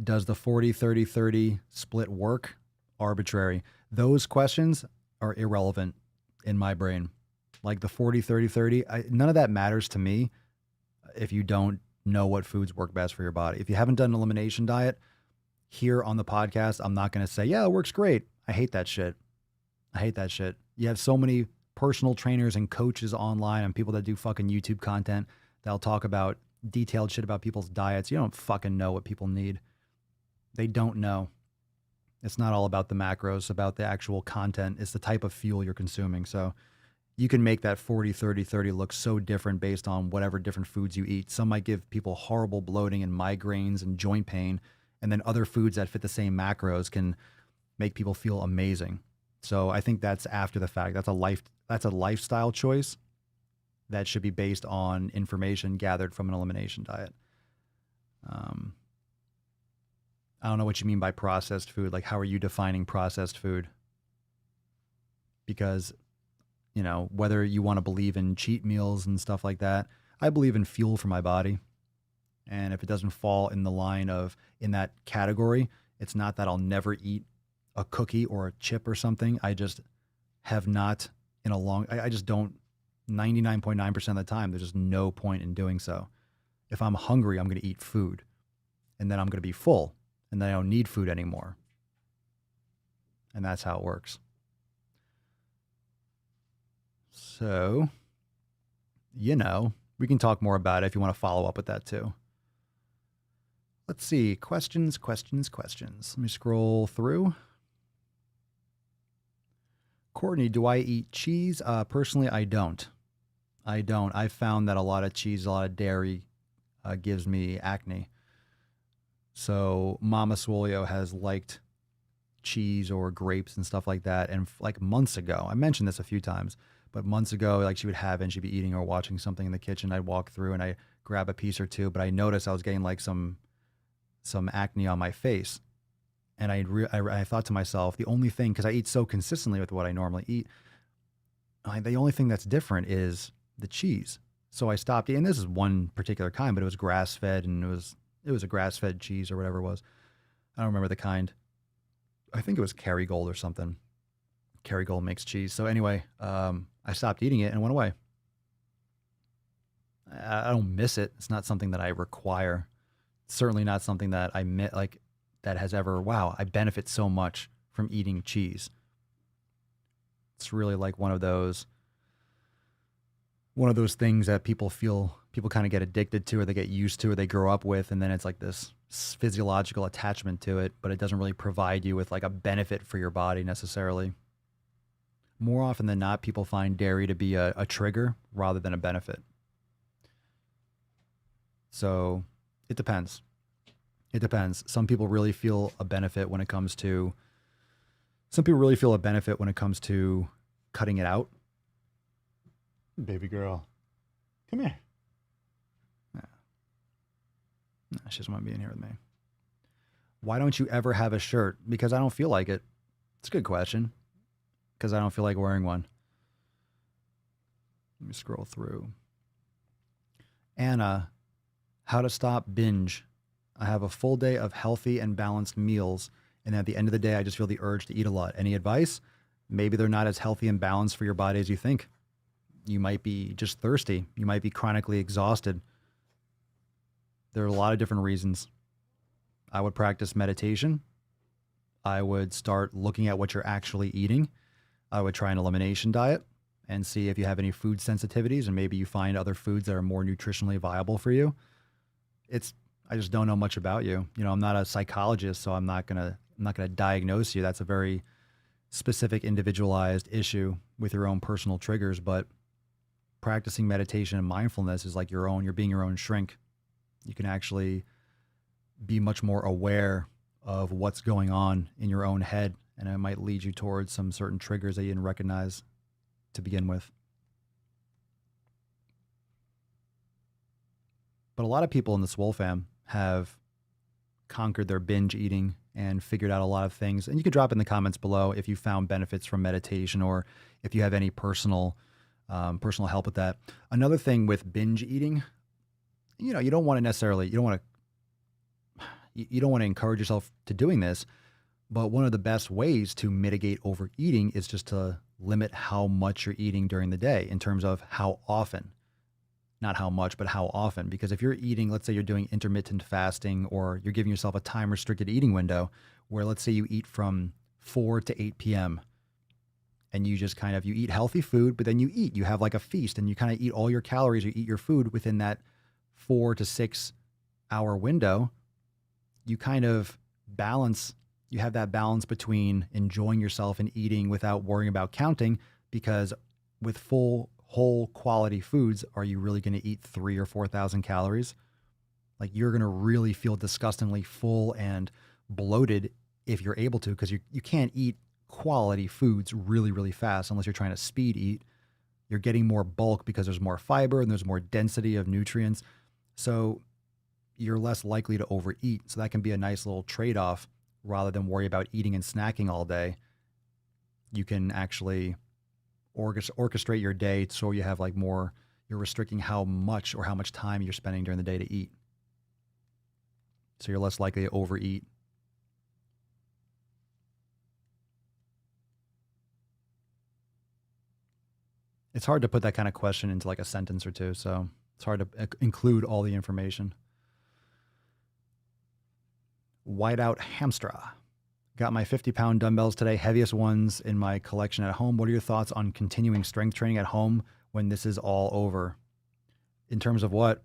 Does the 40-30-30 split work? Arbitrary. Those questions are irrelevant in my brain. Like the 40-30-30, none of that matters to me if you don't know what foods work best for your body. If you haven't done an elimination diet, here on the podcast, I'm not going to say, yeah, it works great. I hate that shit. You have so many personal trainers and coaches online and people that do fucking YouTube content that'll talk about detailed shit about people's diets. You don't fucking know what people need. They don't know. It's not all about the macros, about the actual content. It's the type of fuel you're consuming. So you can make that 40-30-30 look so different based on whatever different foods you eat. Some might give people horrible bloating and migraines and joint pain, and then other foods that fit the same macros can make people feel amazing. So I think that's after the fact. That's a lifestyle choice that should be based on information gathered from an elimination diet. I don't know what you mean by processed food. Like, how are you defining processed food? Because, whether you want to believe in cheat meals and stuff like that, I believe in fuel for my body. And if it doesn't fall in the line of, in that category, it's not that I'll never eat a cookie or a chip or something. I just have not I just don't, 99.9% of the time, there's just no point in doing so. If I'm hungry, I'm going to eat food, and then I'm going to be full, and then I don't need food anymore. And that's how it works. So, we can talk more about it if you want to follow up with that too. Let's see. Questions. Let me scroll through. Courtney, do I eat cheese? Personally, I don't. I've found that a lot of cheese, a lot of dairy gives me acne. So Mama Swolio has liked cheese or grapes and stuff like that. And like months ago, I mentioned this a few times, but months ago, like she would have it and she'd be eating or watching something in the kitchen. I'd walk through and I grab a piece or two, but I noticed I was getting like some acne on my face. And I thought to myself, the only thing, because I eat so consistently with what I normally eat, the only thing that's different is the cheese. So I stopped eating. This is one particular kind, but it was grass-fed, and it was a grass-fed cheese or whatever it was. I don't remember the kind. I think it was Kerrygold or something. Kerrygold makes cheese. So anyway, I stopped eating it and it went away. I don't miss it. It's not something that I require. It's certainly not something that that has ever, wow, I benefit so much from eating cheese. It's really like one of those things that people kind of get addicted to, or they get used to, or they grow up with, and then it's like this physiological attachment to it, but it doesn't really provide you with like a benefit for your body necessarily. More often than not, people find dairy to be a trigger rather than a benefit. So it depends. It depends. Some people really feel a benefit when it comes to cutting it out. Baby girl, come here. No, she doesn't want to be in here with me. Why don't you ever have a shirt? Because I don't feel like it. It's a good question. Because I don't feel like wearing one. Let me scroll through. Anna, how to stop binge. I have a full day of healthy and balanced meals, and at the end of the day, I just feel the urge to eat a lot. Any advice? Maybe they're not as healthy and balanced for your body as you think. You might be just thirsty. You might be chronically exhausted. There are a lot of different reasons. I would practice meditation. I would start looking at what you're actually eating. I would try an elimination diet and see if you have any food sensitivities, and maybe you find other foods that are more nutritionally viable for you. I just don't know much about you. You know, I'm not a psychologist, so I'm not gonna diagnose you. That's a very specific, individualized issue with your own personal triggers. But practicing meditation and mindfulness is like you're being your own shrink. You can actually be much more aware of what's going on in your own head, and it might lead you towards some certain triggers that you didn't recognize to begin with. But a lot of people in the Swole fam have conquered their binge eating and figured out a lot of things. And you could drop in the comments below if you found benefits from meditation, or if you have any personal help with that. Another thing with binge eating, you don't want to encourage yourself to doing this, but one of the best ways to mitigate overeating is just to limit how much you're eating during the day in terms of how often. Not how much, but how often. Because if you're eating, let's say you're doing intermittent fasting, or you're giving yourself a time restricted eating window where, let's say you eat from 4 to 8 p.m. and you just you eat healthy food, but then you have like a feast, and you kind of eat all your calories, you eat your food within that 4 to 6 hour window. You kind of balance, you have that balance between enjoying yourself and eating without worrying about counting, because with whole quality foods, are you really going to eat 3,000 or 4,000 calories? Like, you're going to really feel disgustingly full and bloated if you're able to, because you can't eat quality foods really, really fast unless you're trying to speed eat. You're getting more bulk because there's more fiber and there's more density of nutrients. So you're less likely to overeat. So that can be a nice little trade-off. Rather than worry about eating and snacking all day, you can actually orchestrate your day so you have you're restricting how much time you're spending during the day to eat. So you're less likely to overeat. It's hard to put that kind of question into like a sentence or two, so it's hard to include all the information. Whiteout Hamstra. Got my 50-pound dumbbells today, heaviest ones in my collection at home. What are your thoughts on continuing strength training at home when this is all over? In terms of what?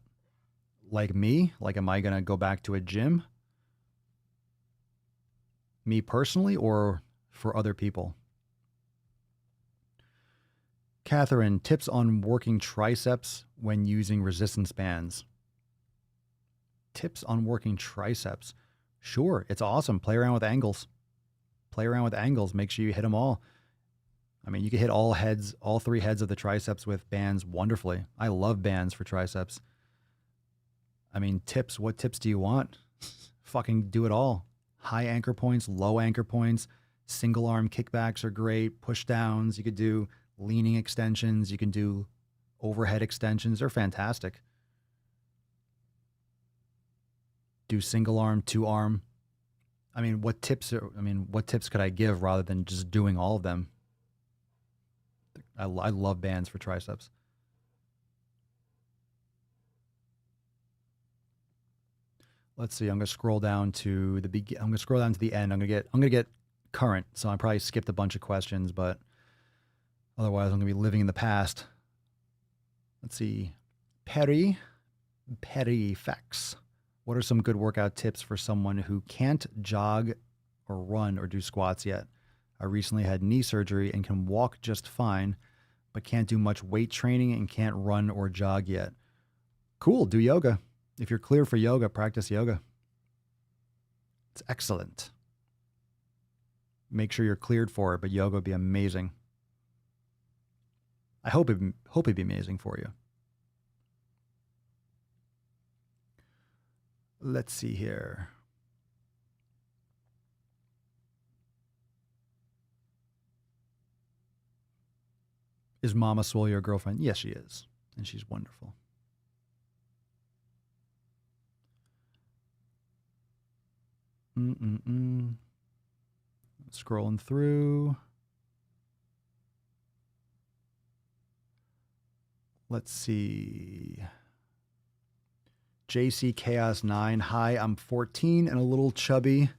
Like me? Like, am I going to go back to a gym? Me personally, or for other people? Catherine, tips on working triceps when using resistance bands. Tips on working triceps. Sure, it's awesome. Play around with angles. Make sure you hit them all. I mean, you can hit all 3 heads of the triceps with bands wonderfully. I love bands for triceps. I mean, tips. What tips do you want? Fucking do it all. High anchor points, low anchor points, single arm kickbacks are great. Push downs. You could do leaning extensions. You can do overhead extensions. They're fantastic. Do single arm, 2 arm. I mean, what tips could I give rather than just doing all of them? I love bands for triceps. Let's see. I'm gonna scroll down to the I'm gonna scroll down to the end. I'm gonna get current. So I probably skipped a bunch of questions, but otherwise I'm gonna be living in the past. Let's see. Perry Facts. What are some good workout tips for someone who can't jog or run or do squats yet? I recently had knee surgery and can walk just fine, but can't do much weight training and can't run or jog yet. Cool, do yoga. If you're clear for yoga, practice yoga. It's excellent. Make sure you're cleared for it, but yoga would be amazing. I hope it'd be amazing for you. Let's see here. Is Mama Swole your girlfriend? Yes, she is. And she's wonderful. Scrolling through. Let's see. JC Chaos 9. Hi, I'm 14 and a little chubby.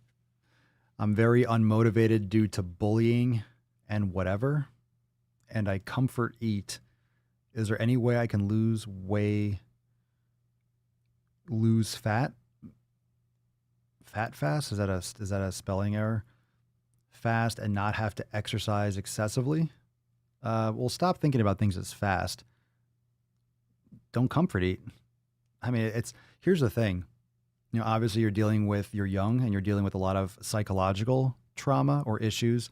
I'm very unmotivated due to bullying and whatever. And I comfort eat. Is there any way I can lose fat? Fat fast? Is that a spelling error? Fast and not have to exercise excessively? Well, stop thinking about things as fast. Don't comfort eat. I mean, here's the thing. You know, obviously you're young and you're dealing with a lot of psychological trauma or issues.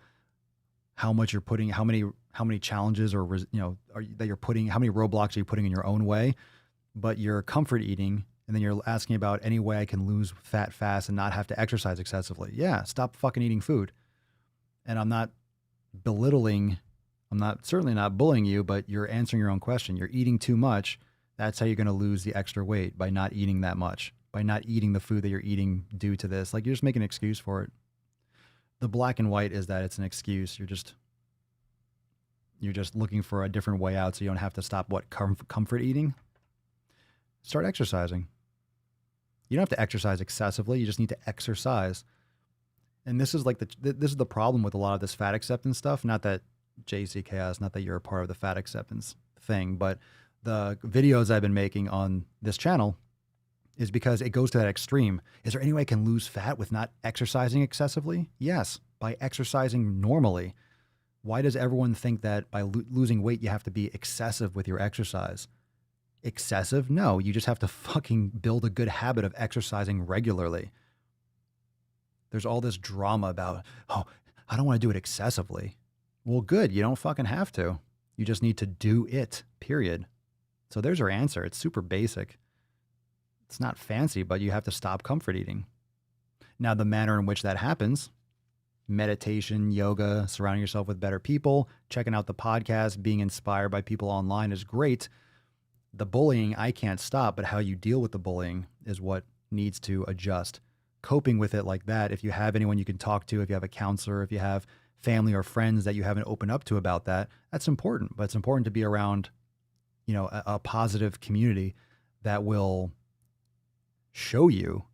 How many challenges or, how many roadblocks are you putting in your own way? But you're comfort eating, and then you're asking about any way I can lose fat fast and not have to exercise excessively. Yeah, stop fucking eating food. And I'm not belittling, certainly not bullying you, but you're answering your own question. You're eating too much. That's how you're going to lose the extra weight, by not eating that much, by not eating the food that you're eating due to this. Like, you're just making an excuse for it. The black and white is that it's an excuse. You're just looking for a different way out so you don't have to stop comfort eating. Start exercising. You don't have to exercise excessively. You just need to exercise. And this is this is the problem with a lot of this fat acceptance stuff. Not that JC Chaos, not that you're a part of the fat acceptance thing, but the videos I've been making on this channel is because it goes to that extreme. Is there any way I can lose fat with not exercising excessively? Yes, by exercising normally. Why does everyone think that by losing weight, you have to be excessive with your exercise? Excessive? No, you just have to fucking build a good habit of exercising regularly. There's all this drama about, oh, I don't want to do it excessively. Well, good. You don't fucking have to. You just need to do it, period. So there's your answer. It's super basic. It's not fancy, but you have to stop comfort eating. Now, the manner in which that happens, meditation, yoga, surrounding yourself with better people, checking out the podcast, being inspired by people online is great. The bullying, I can't stop, but how you deal with the bullying is what needs to adjust. Coping with it like that, if you have anyone you can talk to, if you have a counselor, if you have family or friends that you haven't opened up to about that, that's important. But it's important to be around, a positive community that will show you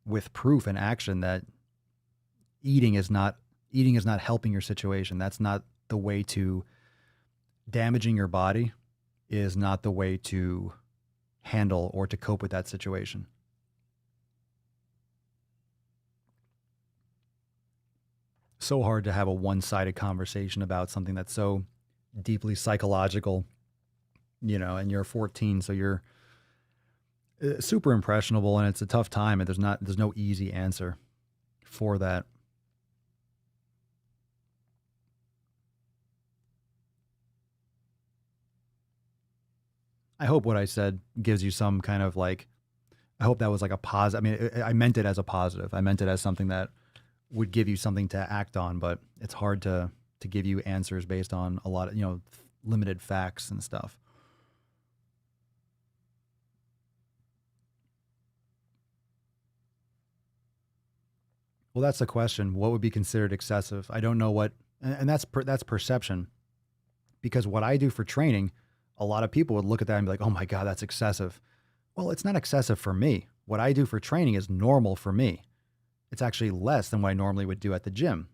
with proof and action that eating is not helping your situation. That's not the way to damaging your body is not the way to handle or to cope with that situation. So hard to have a one-sided conversation about something that's so deeply psychological, and you're 14, so you're super impressionable, and it's a tough time, and there's no easy answer for that. I hope what I said gives you some kind of I hope that was like a positive. I mean, I meant it as a positive. I meant it as something that would give you something to act on, but it's hard to give you answers based on a lot of, limited facts and stuff. Well, that's the question. What would be considered excessive? I don't know what, and that's perception. Because what I do for training, a lot of people would look at that and be like, oh my God, that's excessive. Well, it's not excessive for me. What I do for training is normal for me. It's actually less than what I normally would do at the gym.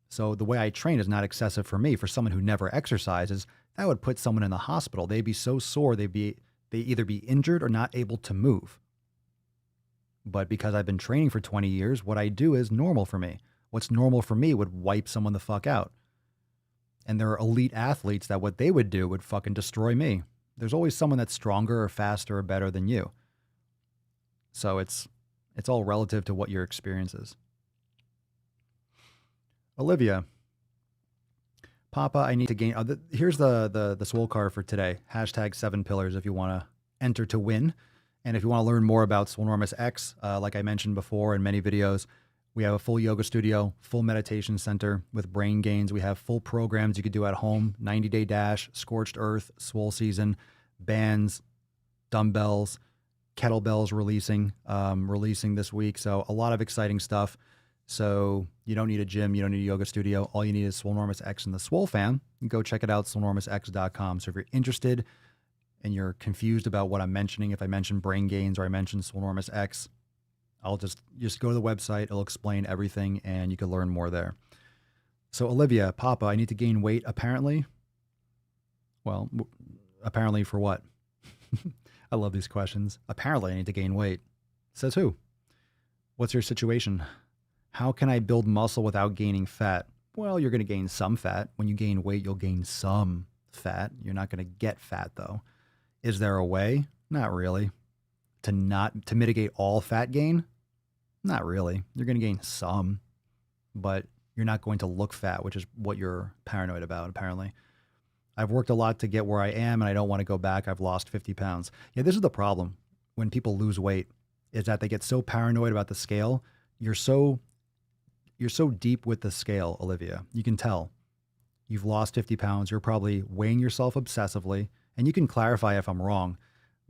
So the way I train is not excessive for me. For someone who never exercises, that would put someone in the hospital. They'd be so sore, they either be injured or not able to move. But because I've been training for 20 years, what I do is normal for me. What's normal for me would wipe someone the fuck out. And there are elite athletes that what they would do would fucking destroy me. There's always someone that's stronger or faster or better than you. So it's all relative to what your experience is. Olivia, Papa, I need to gain. Here's the Swole card for today. Hashtag 7 pillars if you want to enter to win. And if you want to learn more about Swolenormous X, like I mentioned before in many videos, we have a full yoga studio, full meditation center with brain gains. We have full programs you could do at home, 90-day dash, scorched earth, swole season, bands, dumbbells, kettlebells releasing this week. So a lot of exciting stuff. So you don't need a gym. You don't need a yoga studio. All you need is Swolenormous X and the Swole fam. Go check it out, swolenormousx.com. So if you're interested and you're confused about what I'm mentioning, if I mention brain gains or I mention Swolenormous X, I'll just go to the website. It'll explain everything and you can learn more there. So Olivia, Papa, I need to gain weight apparently. Well, apparently for what? I love these questions. Apparently I need to gain weight. Says who? What's your situation? How can I build muscle without gaining fat? Well, you're going to gain some fat. When you gain weight, you'll gain some fat. You're not going to get fat though. Is there a way? Not really. To mitigate all fat gain? Not really. You're going to gain some, but you're not going to look fat, which is what you're paranoid about, apparently. I've worked a lot to get where I am, and I don't want to go back. I've lost 50 pounds. Yeah, this is the problem when people lose weight, is that they get so paranoid about the scale. You're so deep with the scale, Olivia. You can tell. You've lost 50 pounds. You're probably weighing yourself obsessively, and you can clarify if I'm wrong.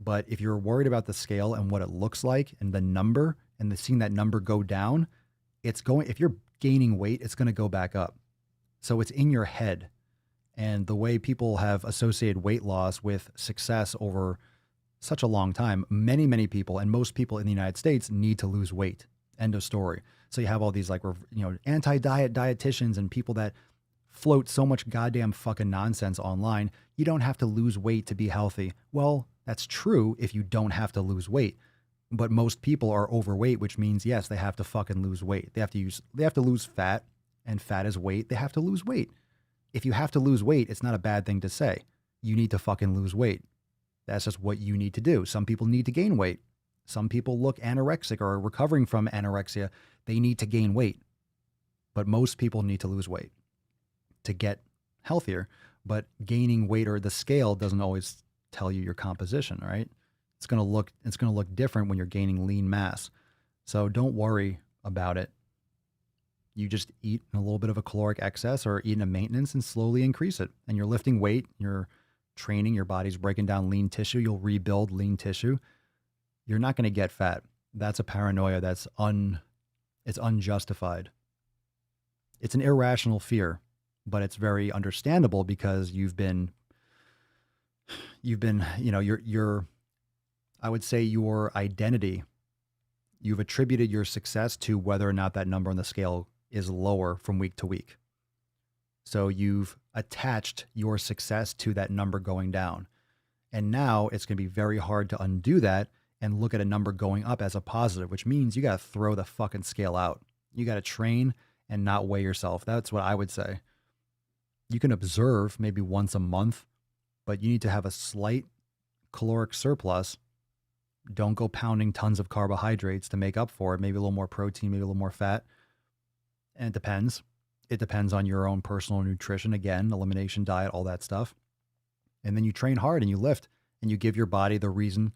But if you're worried about the scale and what it looks like and the number and seeing that number go down, if you're gaining weight, it's going to go back up. So it's in your head. And the way people have associated weight loss with success over such a long time, many, many people and most people in the United States need to lose weight. End of story. So you have all these anti-diet dietitians and people that float so much goddamn fucking nonsense online. You don't have to lose weight to be healthy. Well, that's true if you don't have to lose weight. But most people are overweight, which means, yes, they have to fucking lose weight. They have to lose fat, and fat is weight. They have to lose weight. If you have to lose weight, it's not a bad thing to say. You need to fucking lose weight. That's just what you need to do. Some people need to gain weight. Some people look anorexic or are recovering from anorexia. They need to gain weight. But most people need to lose weight to get healthier. But gaining weight or the scale doesn't always tell you your composition, right? It's going to look different when you're gaining lean mass. So don't worry about it. You just eat a little bit of a caloric excess or eat in a maintenance and slowly increase it. And you're lifting weight, you're training, your body's breaking down lean tissue. You'll rebuild lean tissue. You're not going to get fat. That's a paranoia. It's unjustified. It's an irrational fear, but it's very understandable because you've been, I would say your identity, you've attributed your success to whether or not that number on the scale is lower from week to week. So you've attached your success to that number going down. And now it's going to be very hard to undo that and look at a number going up as a positive, which means you got to throw the fucking scale out. You got to train and not weigh yourself. That's what I would say. You can observe maybe once a month, but you need to have a slight caloric surplus. Don't go pounding tons of carbohydrates to make up for it. Maybe a little more protein, maybe a little more fat. And it depends. It depends on your own personal nutrition. Again, elimination diet, all that stuff. And then you train hard and you lift and you give your body the reason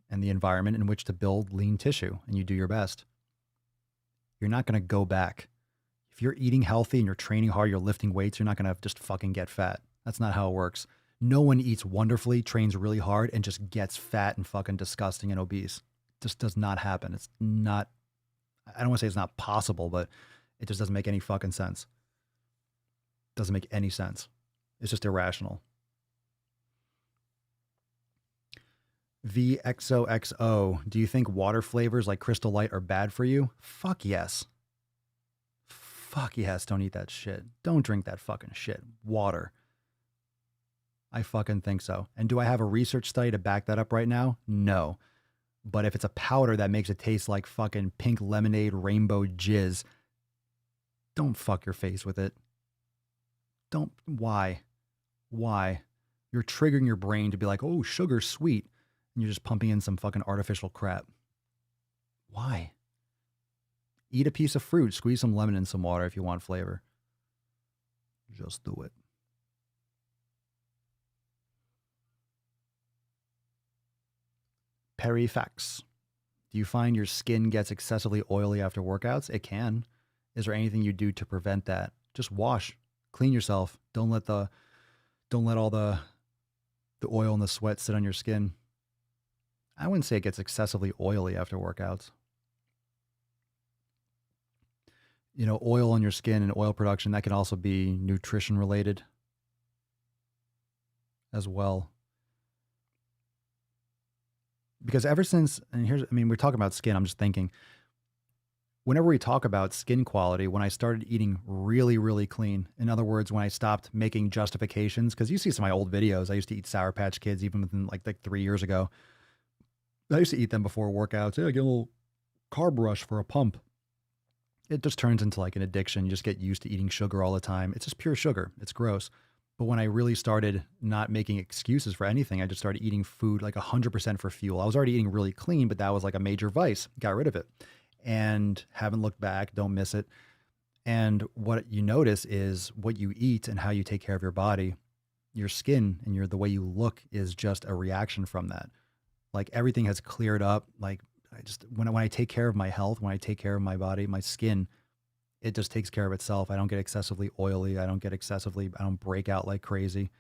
and the environment in which to build lean tissue, and you do your best. You're not going to go back. If you're eating healthy and you're training hard, you're lifting weights, you're not going to just fucking get fat. That's not how it works. No one eats wonderfully, trains really hard, and just gets fat and fucking disgusting and obese. It just does not happen. It's not I don't want to say it's not possible, but it just doesn't make any fucking sense. Doesn't make any sense. It's just irrational. VXOXO, do you think water flavors like Crystal Light are bad for you? Fuck yes. Fuck yes, don't eat that shit. Don't drink that fucking shit. Water. I fucking think so. And do I have a research study to back that up right now? No. But if it's a powder that makes it taste like fucking pink lemonade rainbow jizz, don't fuck your face with it. Don't. Why? Why? You're triggering your brain to be like, oh, sugar's sweet. And you're just pumping in some fucking artificial crap. Why? Eat a piece of fruit, squeeze some lemon in some water if you want flavor. Just do it. Perifax. Do you find your skin gets excessively oily after workouts? It can. Is there anything you do to prevent that? Just wash, clean yourself. Don't let all the oil and the sweat sit on your skin. I wouldn't say it gets excessively oily after workouts. You know, oil on your skin and oil production, that can also be nutrition related as well. Because ever since, and here's, I mean, we're talking about skin, I'm just thinking, whenever we talk about skin quality, when I started eating really, really clean, in other words, when I stopped making justifications, because you see some of my old videos, I used to eat Sour Patch Kids even within like 3 years ago. I used to eat them before workouts. Yeah, get a little carb rush for a pump. It just turns into like an addiction. You just get used to eating sugar all the time. It's just pure sugar. It's gross. But when I really started not making excuses for anything, I just started eating food like 100% for fuel. I was already eating really clean, but that was like a major vice. Got rid of it and haven't looked back. Don't miss it. And what you notice is what you eat and how you take care of your body, your skin and the way you look is just a reaction from that. Like everything has cleared up. Like I just, when I take care of my health, when I take care of my body, my skin, it just takes care of itself. I don't get excessively oily. I don't break out like crazy.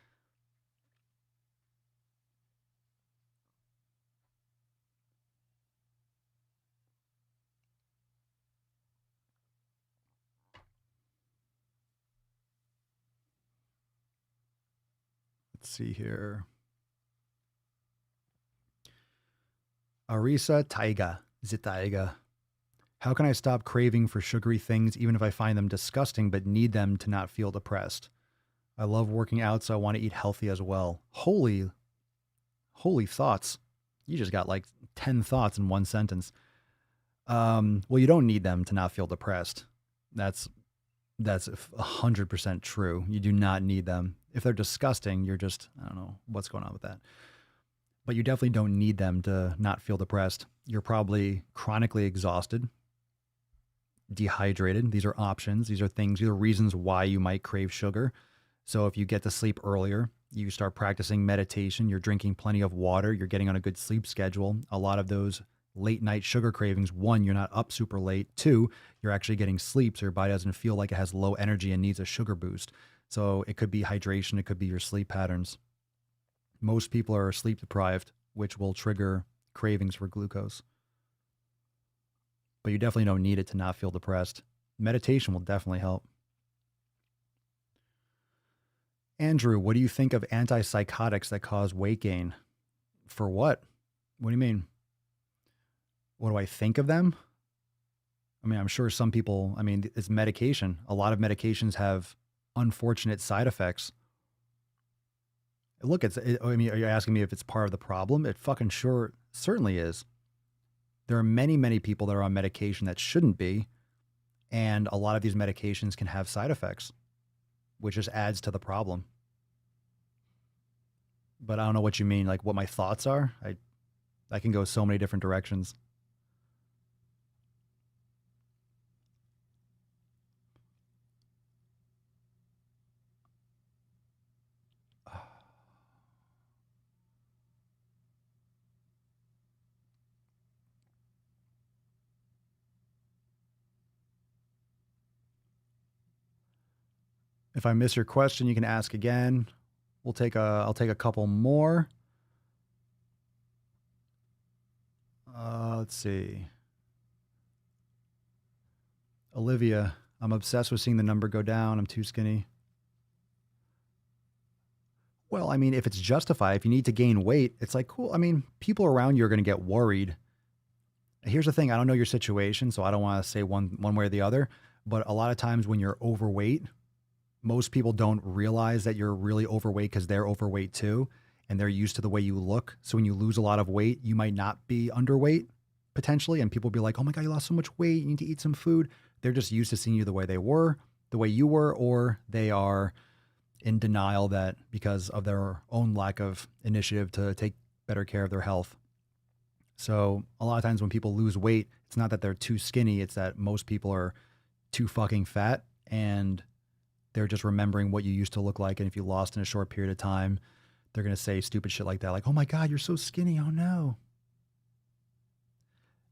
Let's see here. Arisa Zitaiga. How can I stop craving for sugary things even if I find them disgusting but need them to not feel depressed? I love working out, so I want to eat healthy as well. Holy thoughts. You just got like 10 thoughts in one sentence. Well, you don't need them to not feel depressed. That's 100% true. You do not need them. If they're disgusting, you're just, I don't know what's going on with that. But you definitely don't need them to not feel depressed. You're probably chronically exhausted, dehydrated. These are options. These are reasons why you might crave sugar. So if you get to sleep earlier, you start practicing meditation, you're drinking plenty of water, you're getting on a good sleep schedule. A lot of those late night sugar cravings, one, you're not up super late. Two, you're actually getting sleep, so your body doesn't feel like it has low energy and needs a sugar boost. So it could be hydration, it could be your sleep patterns. Most people are sleep deprived, which will trigger cravings for glucose. But you definitely don't need it to not feel depressed. Meditation will definitely help. Andrew, what do you think of antipsychotics that cause weight gain? For what? What do you mean? What do I think of them? I mean, I'm sure some people, it's medication. A lot of medications have unfortunate side effects. Look, are you asking me if it's part of the problem? It fucking sure certainly is. There are many, many people that are on medication that shouldn't be. And a lot of these medications can have side effects, which just adds to the problem. But I don't know what you mean, like what my thoughts are. I can go so many different directions. If I miss your question, you can ask again. I'll take a couple more. Let's see. Olivia, I'm obsessed with seeing the number go down. I'm too skinny. Well, I mean, if it's justified, if you need to gain weight, it's like, cool. I mean, people around you are going to get worried. Here's the thing. I don't know your situation, so I don't want to say one way or the other. But a lot of times when you're overweight, most people don't realize that you're really overweight because they're overweight too. And they're used to the way you look. So when you lose a lot of weight, you might not be underweight potentially. And people will be like, oh my God, you lost so much weight. You need to eat some food. They're just used to seeing you the way you were, or they are in denial that because of their own lack of initiative to take better care of their health. So a lot of times when people lose weight, it's not that they're too skinny. It's that most people are too fucking fat and they're just remembering what you used to look like. And if you lost in a short period of time, they're going to say stupid shit like that. Like, oh my God, you're so skinny. Oh no.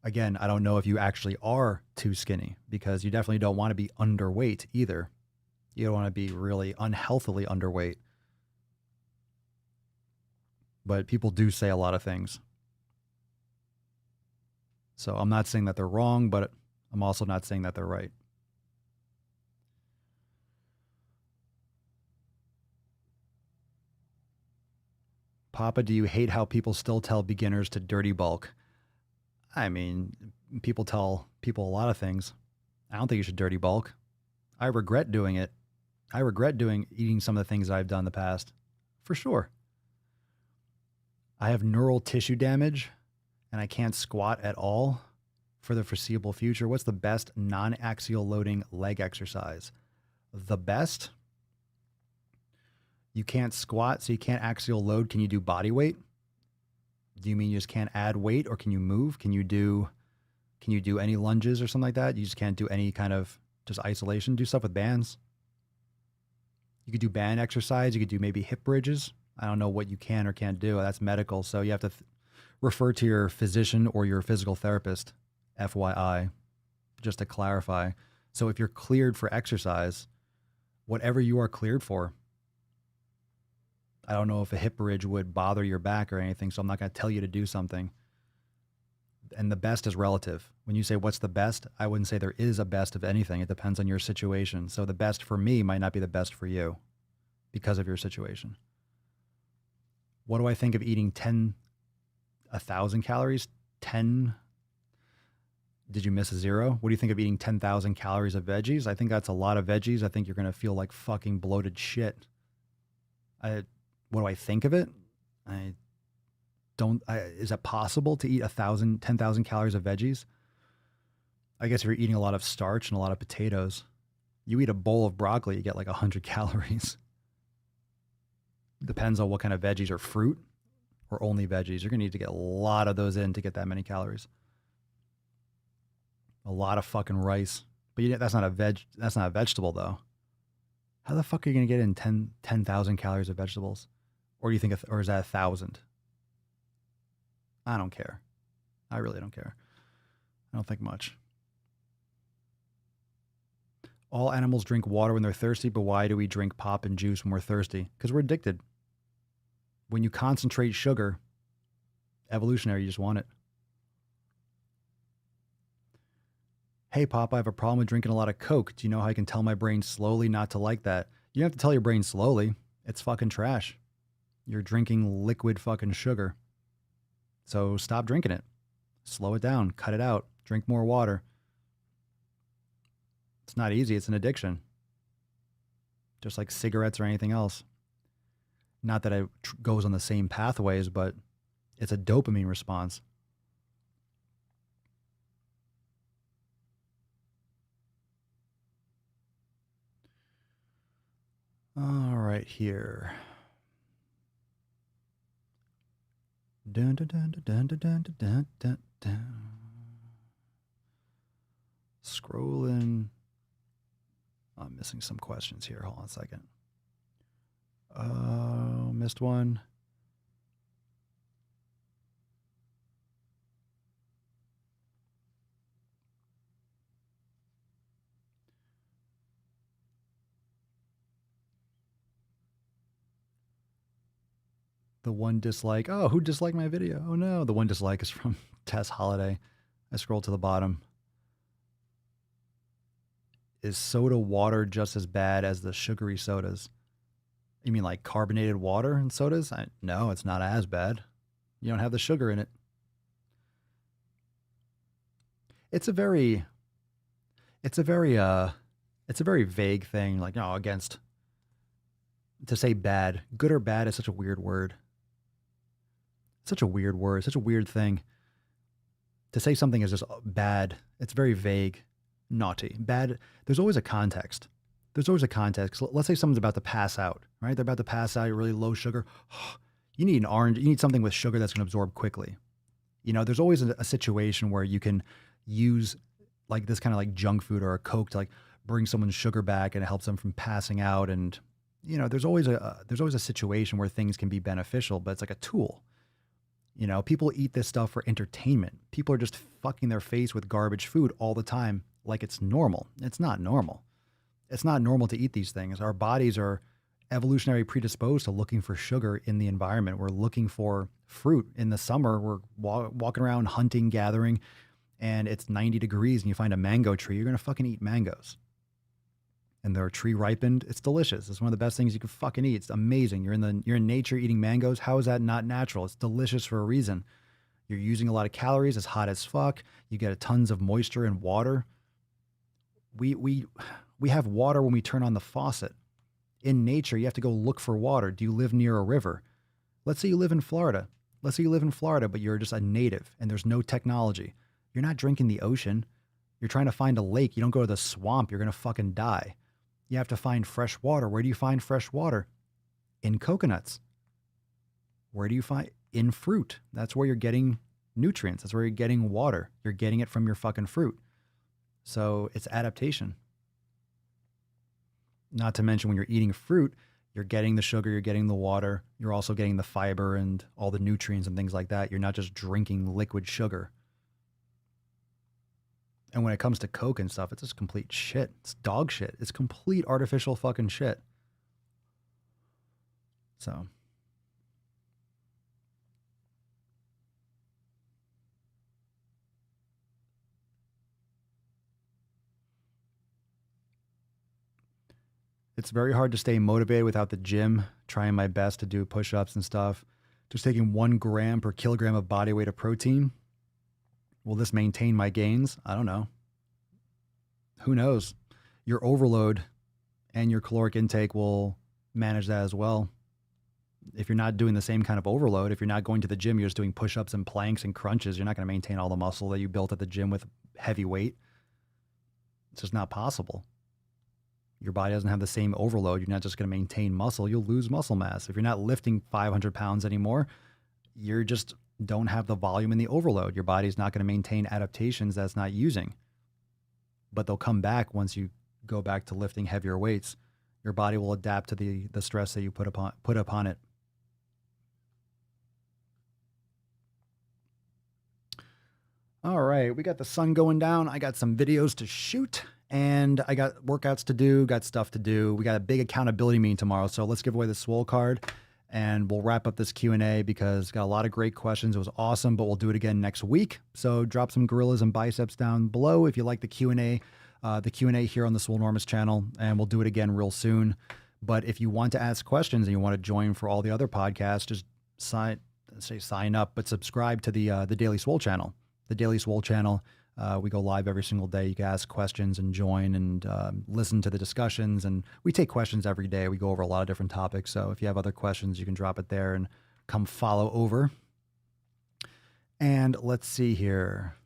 Again, I don't know if you actually are too skinny because you definitely don't want to be underweight either. You don't want to be really unhealthily underweight. But people do say a lot of things. So I'm not saying that they're wrong, but I'm also not saying that they're right. Papa, do you hate how people still tell beginners to dirty bulk? I mean, people tell people a lot of things. I don't think you should dirty bulk. I regret doing it. I regret eating some of the things I've done in the past, for sure. I have neural tissue damage and I can't squat at all for the foreseeable future. What's the best non-axial loading leg exercise? The best? You can't squat, so you can't axial load. Can you do body weight? Do you mean you just can't add weight, or can you move? Can you do any lunges or something like that? You just can't do any kind of just isolation. Do stuff with bands. You could do band exercise. You could do maybe hip bridges. I don't know what you can or can't do. That's medical. So you have to refer to your physician or your physical therapist, FYI, just to clarify. So if you're cleared for exercise, whatever you are cleared for, I don't know if a hip bridge would bother your back or anything, so I'm not going to tell you to do something. And the best is relative. When you say what's the best, I wouldn't say there is a best of anything. It depends on your situation. So the best for me might not be the best for you because of your situation. What do I think of eating 1,000 calories? 10? Did you miss a zero? What do you think of eating 10,000 calories of veggies? I think that's a lot of veggies. I think you're going to feel like fucking bloated shit. What do I think of it? Is it possible to eat 10,000 calories of veggies? I guess if you're eating a lot of starch and a lot of potatoes, you eat a bowl of broccoli, you get like 100 calories. Depends on what kind of veggies or fruit or only veggies. You're going to need to get a lot of those in to get that many calories. A lot of fucking rice. But that's not a vegetable though. How the fuck are you going to get in 10,000 calories of vegetables? Or do you think, or is that 1,000? I don't care. I really don't care. I don't think much. All animals drink water when they're thirsty, but why do we drink pop and juice when we're thirsty? Because we're addicted. When you concentrate sugar, evolutionary, you just want it. Hey, Pop, I have a problem with drinking a lot of Coke. Do you know how I can tell my brain slowly not to like that? You don't have to tell your brain slowly. It's fucking trash. You're drinking liquid fucking sugar. So stop drinking it. Slow it down. Cut it out. Drink more water. It's not easy. It's an addiction. Just like cigarettes or anything else. Not that it goes on the same pathways, but it's a dopamine response. All right, here. Dun, dun, dun, dun, dun, dun, dun, dun, dun. Scrolling. I'm missing some questions here. Hold on a second. Oh, missed one. The one dislike. Oh, who disliked my video? Oh no, the one dislike is from Tess Holiday. I scrolled to the bottom. is soda water just as bad as the sugary sodas? You mean like carbonated water and sodas? No, it's not as bad. You don't have the sugar in it. It's a very vague thing. Like, no, against, to say bad, good or bad is such a weird word. Such a weird word, such a weird thing. To say something is just bad, it's very vague, naughty, bad. There's always a context. There's always a context. Let's say someone's about to pass out, right? They're about to pass out, you're really low sugar. You need an orange, you need something with sugar that's going to absorb quickly. You know, there's always a situation where you can use like this kind of like junk food or a Coke to like bring someone's sugar back and it helps them from passing out. And, you know, there's always a situation where things can be beneficial, but it's like a tool. You know, people eat this stuff for entertainment. People are just fucking their face with garbage food all the time like it's normal. It's not normal. It's not normal to eat these things. Our bodies are evolutionary predisposed to looking for sugar in the environment. We're looking for fruit. In the summer, we're walking around hunting, gathering, and it's 90 degrees and you find a mango tree. You're going to fucking eat mangoes. And they're tree ripened. It's delicious. It's one of the best things you can fucking eat. It's amazing. You're in nature eating mangoes. How is that not natural? It's delicious for a reason. You're using a lot of calories. It's hot as fuck. You get tons of moisture and water. We have water when we turn on the faucet. In nature, you have to go look for water. Do you live near a river? Let's say you live in Florida. But you're just a native and there's no technology. You're not drinking the ocean. You're trying to find a lake. You don't go to the swamp. You're going to fucking die. You have to find fresh water. Where do you find fresh water? In coconuts. Where do you find? In fruit. That's where you're getting nutrients. That's where you're getting water. You're getting it from your fucking fruit. So it's adaptation. Not to mention when you're eating fruit, you're getting the sugar, you're getting the water, you're also getting the fiber and all the nutrients and things like that. You're not just drinking liquid sugar. And when it comes to Coke and stuff, it's just complete shit. It's dog shit. It's complete artificial fucking shit. So. It's very hard to stay motivated without the gym, trying my best to do push-ups and stuff. Just taking 1 gram per kilogram of body weight of protein. Will this maintain my gains? I don't know. Who knows? Your overload and your caloric intake will manage that as well. If you're not doing the same kind of overload, if you're not going to the gym, you're just doing push-ups and planks and crunches, you're not going to maintain all the muscle that you built at the gym with heavy weight. It's just not possible. Your body doesn't have the same overload. You're not just going to maintain muscle. You'll lose muscle mass. If you're not lifting 500 pounds anymore, you're just don't have the volume and the overload. Your body's not going to maintain adaptations that's not using. But they'll come back once you go back to lifting heavier weights. Your body will adapt to the stress that you put upon it. All right, we got the sun going down. I got some videos to shoot. And I got workouts to do, got stuff to do. We got a big accountability meeting tomorrow. So let's give away the Swole card and we'll wrap up this Q&A because got a lot of great questions. It was awesome, but we'll do it again next week. So drop some gorillas and biceps down below if you like the Q&A here on the Swolenormous channel, and we'll do it again real soon. But if you want to ask questions and you want to join for all the other podcasts, just sign up, but subscribe to the Daily Swole channel. The Daily Swole channel. We go live every single day. You can ask questions and join and listen to the discussions. And we take questions every day. We go over a lot of different topics. So if you have other questions, you can drop it there and come follow over. And let's see here.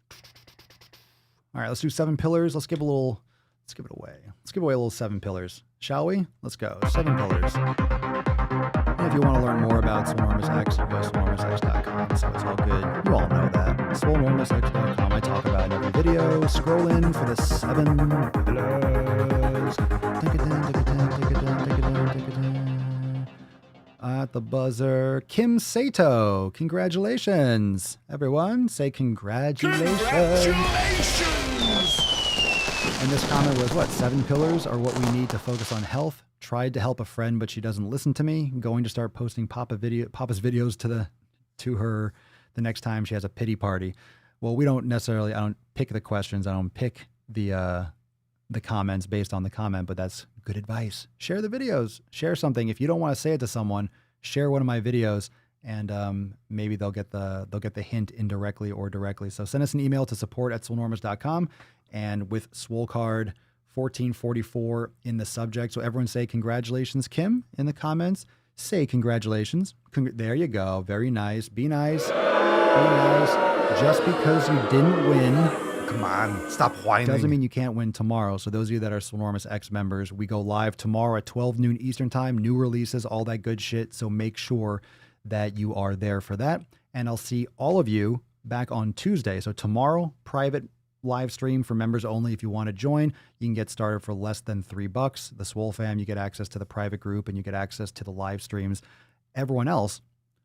All right, let's do 7 pillars. Let's give it away. Let's give away a little 7 pillars, shall we? Let's go. 7 pillars. And if you want to learn more about Swolenormous X, you go to swolenormousx.com. So it's all good. You all know that. swolenormousx.com. I talk about in every video. Scroll in for the 7 pillars. At the buzzer, Kim Sato. Congratulations, everyone. Say congratulations. And this comment was, what, 7 pillars are what we need to focus on health. Tried to help a friend, but she doesn't listen to me. Going to start posting Papa's videos to her the next time she has a pity party. Well, I don't pick the questions. I don't pick the the comments based on the comment, but that's good advice. Share the videos. Share something. If you don't want to say it to someone, share one of my videos, and maybe they'll get the hint indirectly or directly. So send us an email to support@swolenormous.com, and with Swole card 1444 in the subject. So everyone say congratulations, Kim, in the comments. Say congratulations. There you go. Very nice. Be nice. Be nice. Just because you didn't win, Come on, stop whining. doesn't mean you can't win tomorrow. So those of you that are Swolenormous X members, we go live tomorrow at 12 noon Eastern time, new releases, all that good shit. So make sure that you are there for that. And I'll see all of you back on Tuesday. So tomorrow, private live stream for members only. If you want to join, you can get started for less than $3. The Swole fam, you get access to the private group and you get access to the live streams. Everyone else,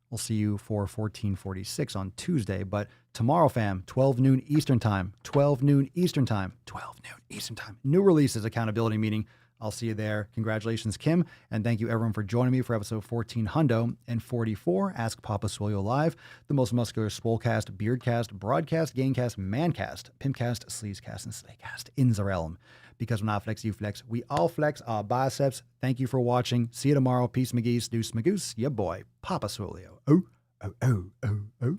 we'll see you for 1446 on Tuesday. But tomorrow, fam, 12 noon Eastern time, 12 noon Eastern time, 12 noon Eastern time. New releases accountability meeting. I'll see you there. Congratulations, Kim. And thank you, everyone, for joining me for episode 1444, Ask Papa Swolio Live, the most muscular Swolecast, Beardcast, Broadcast, Gaincast, Mancast, Pimpcast, Sleazecast, and Slaycast in the realm. Because when I flex, you flex. We all flex our biceps. Thank you for watching. See you tomorrow. Peace, McGee's, Deuce, Magoose, your boy, Papa Swolio. Oh, oh, oh, oh, oh.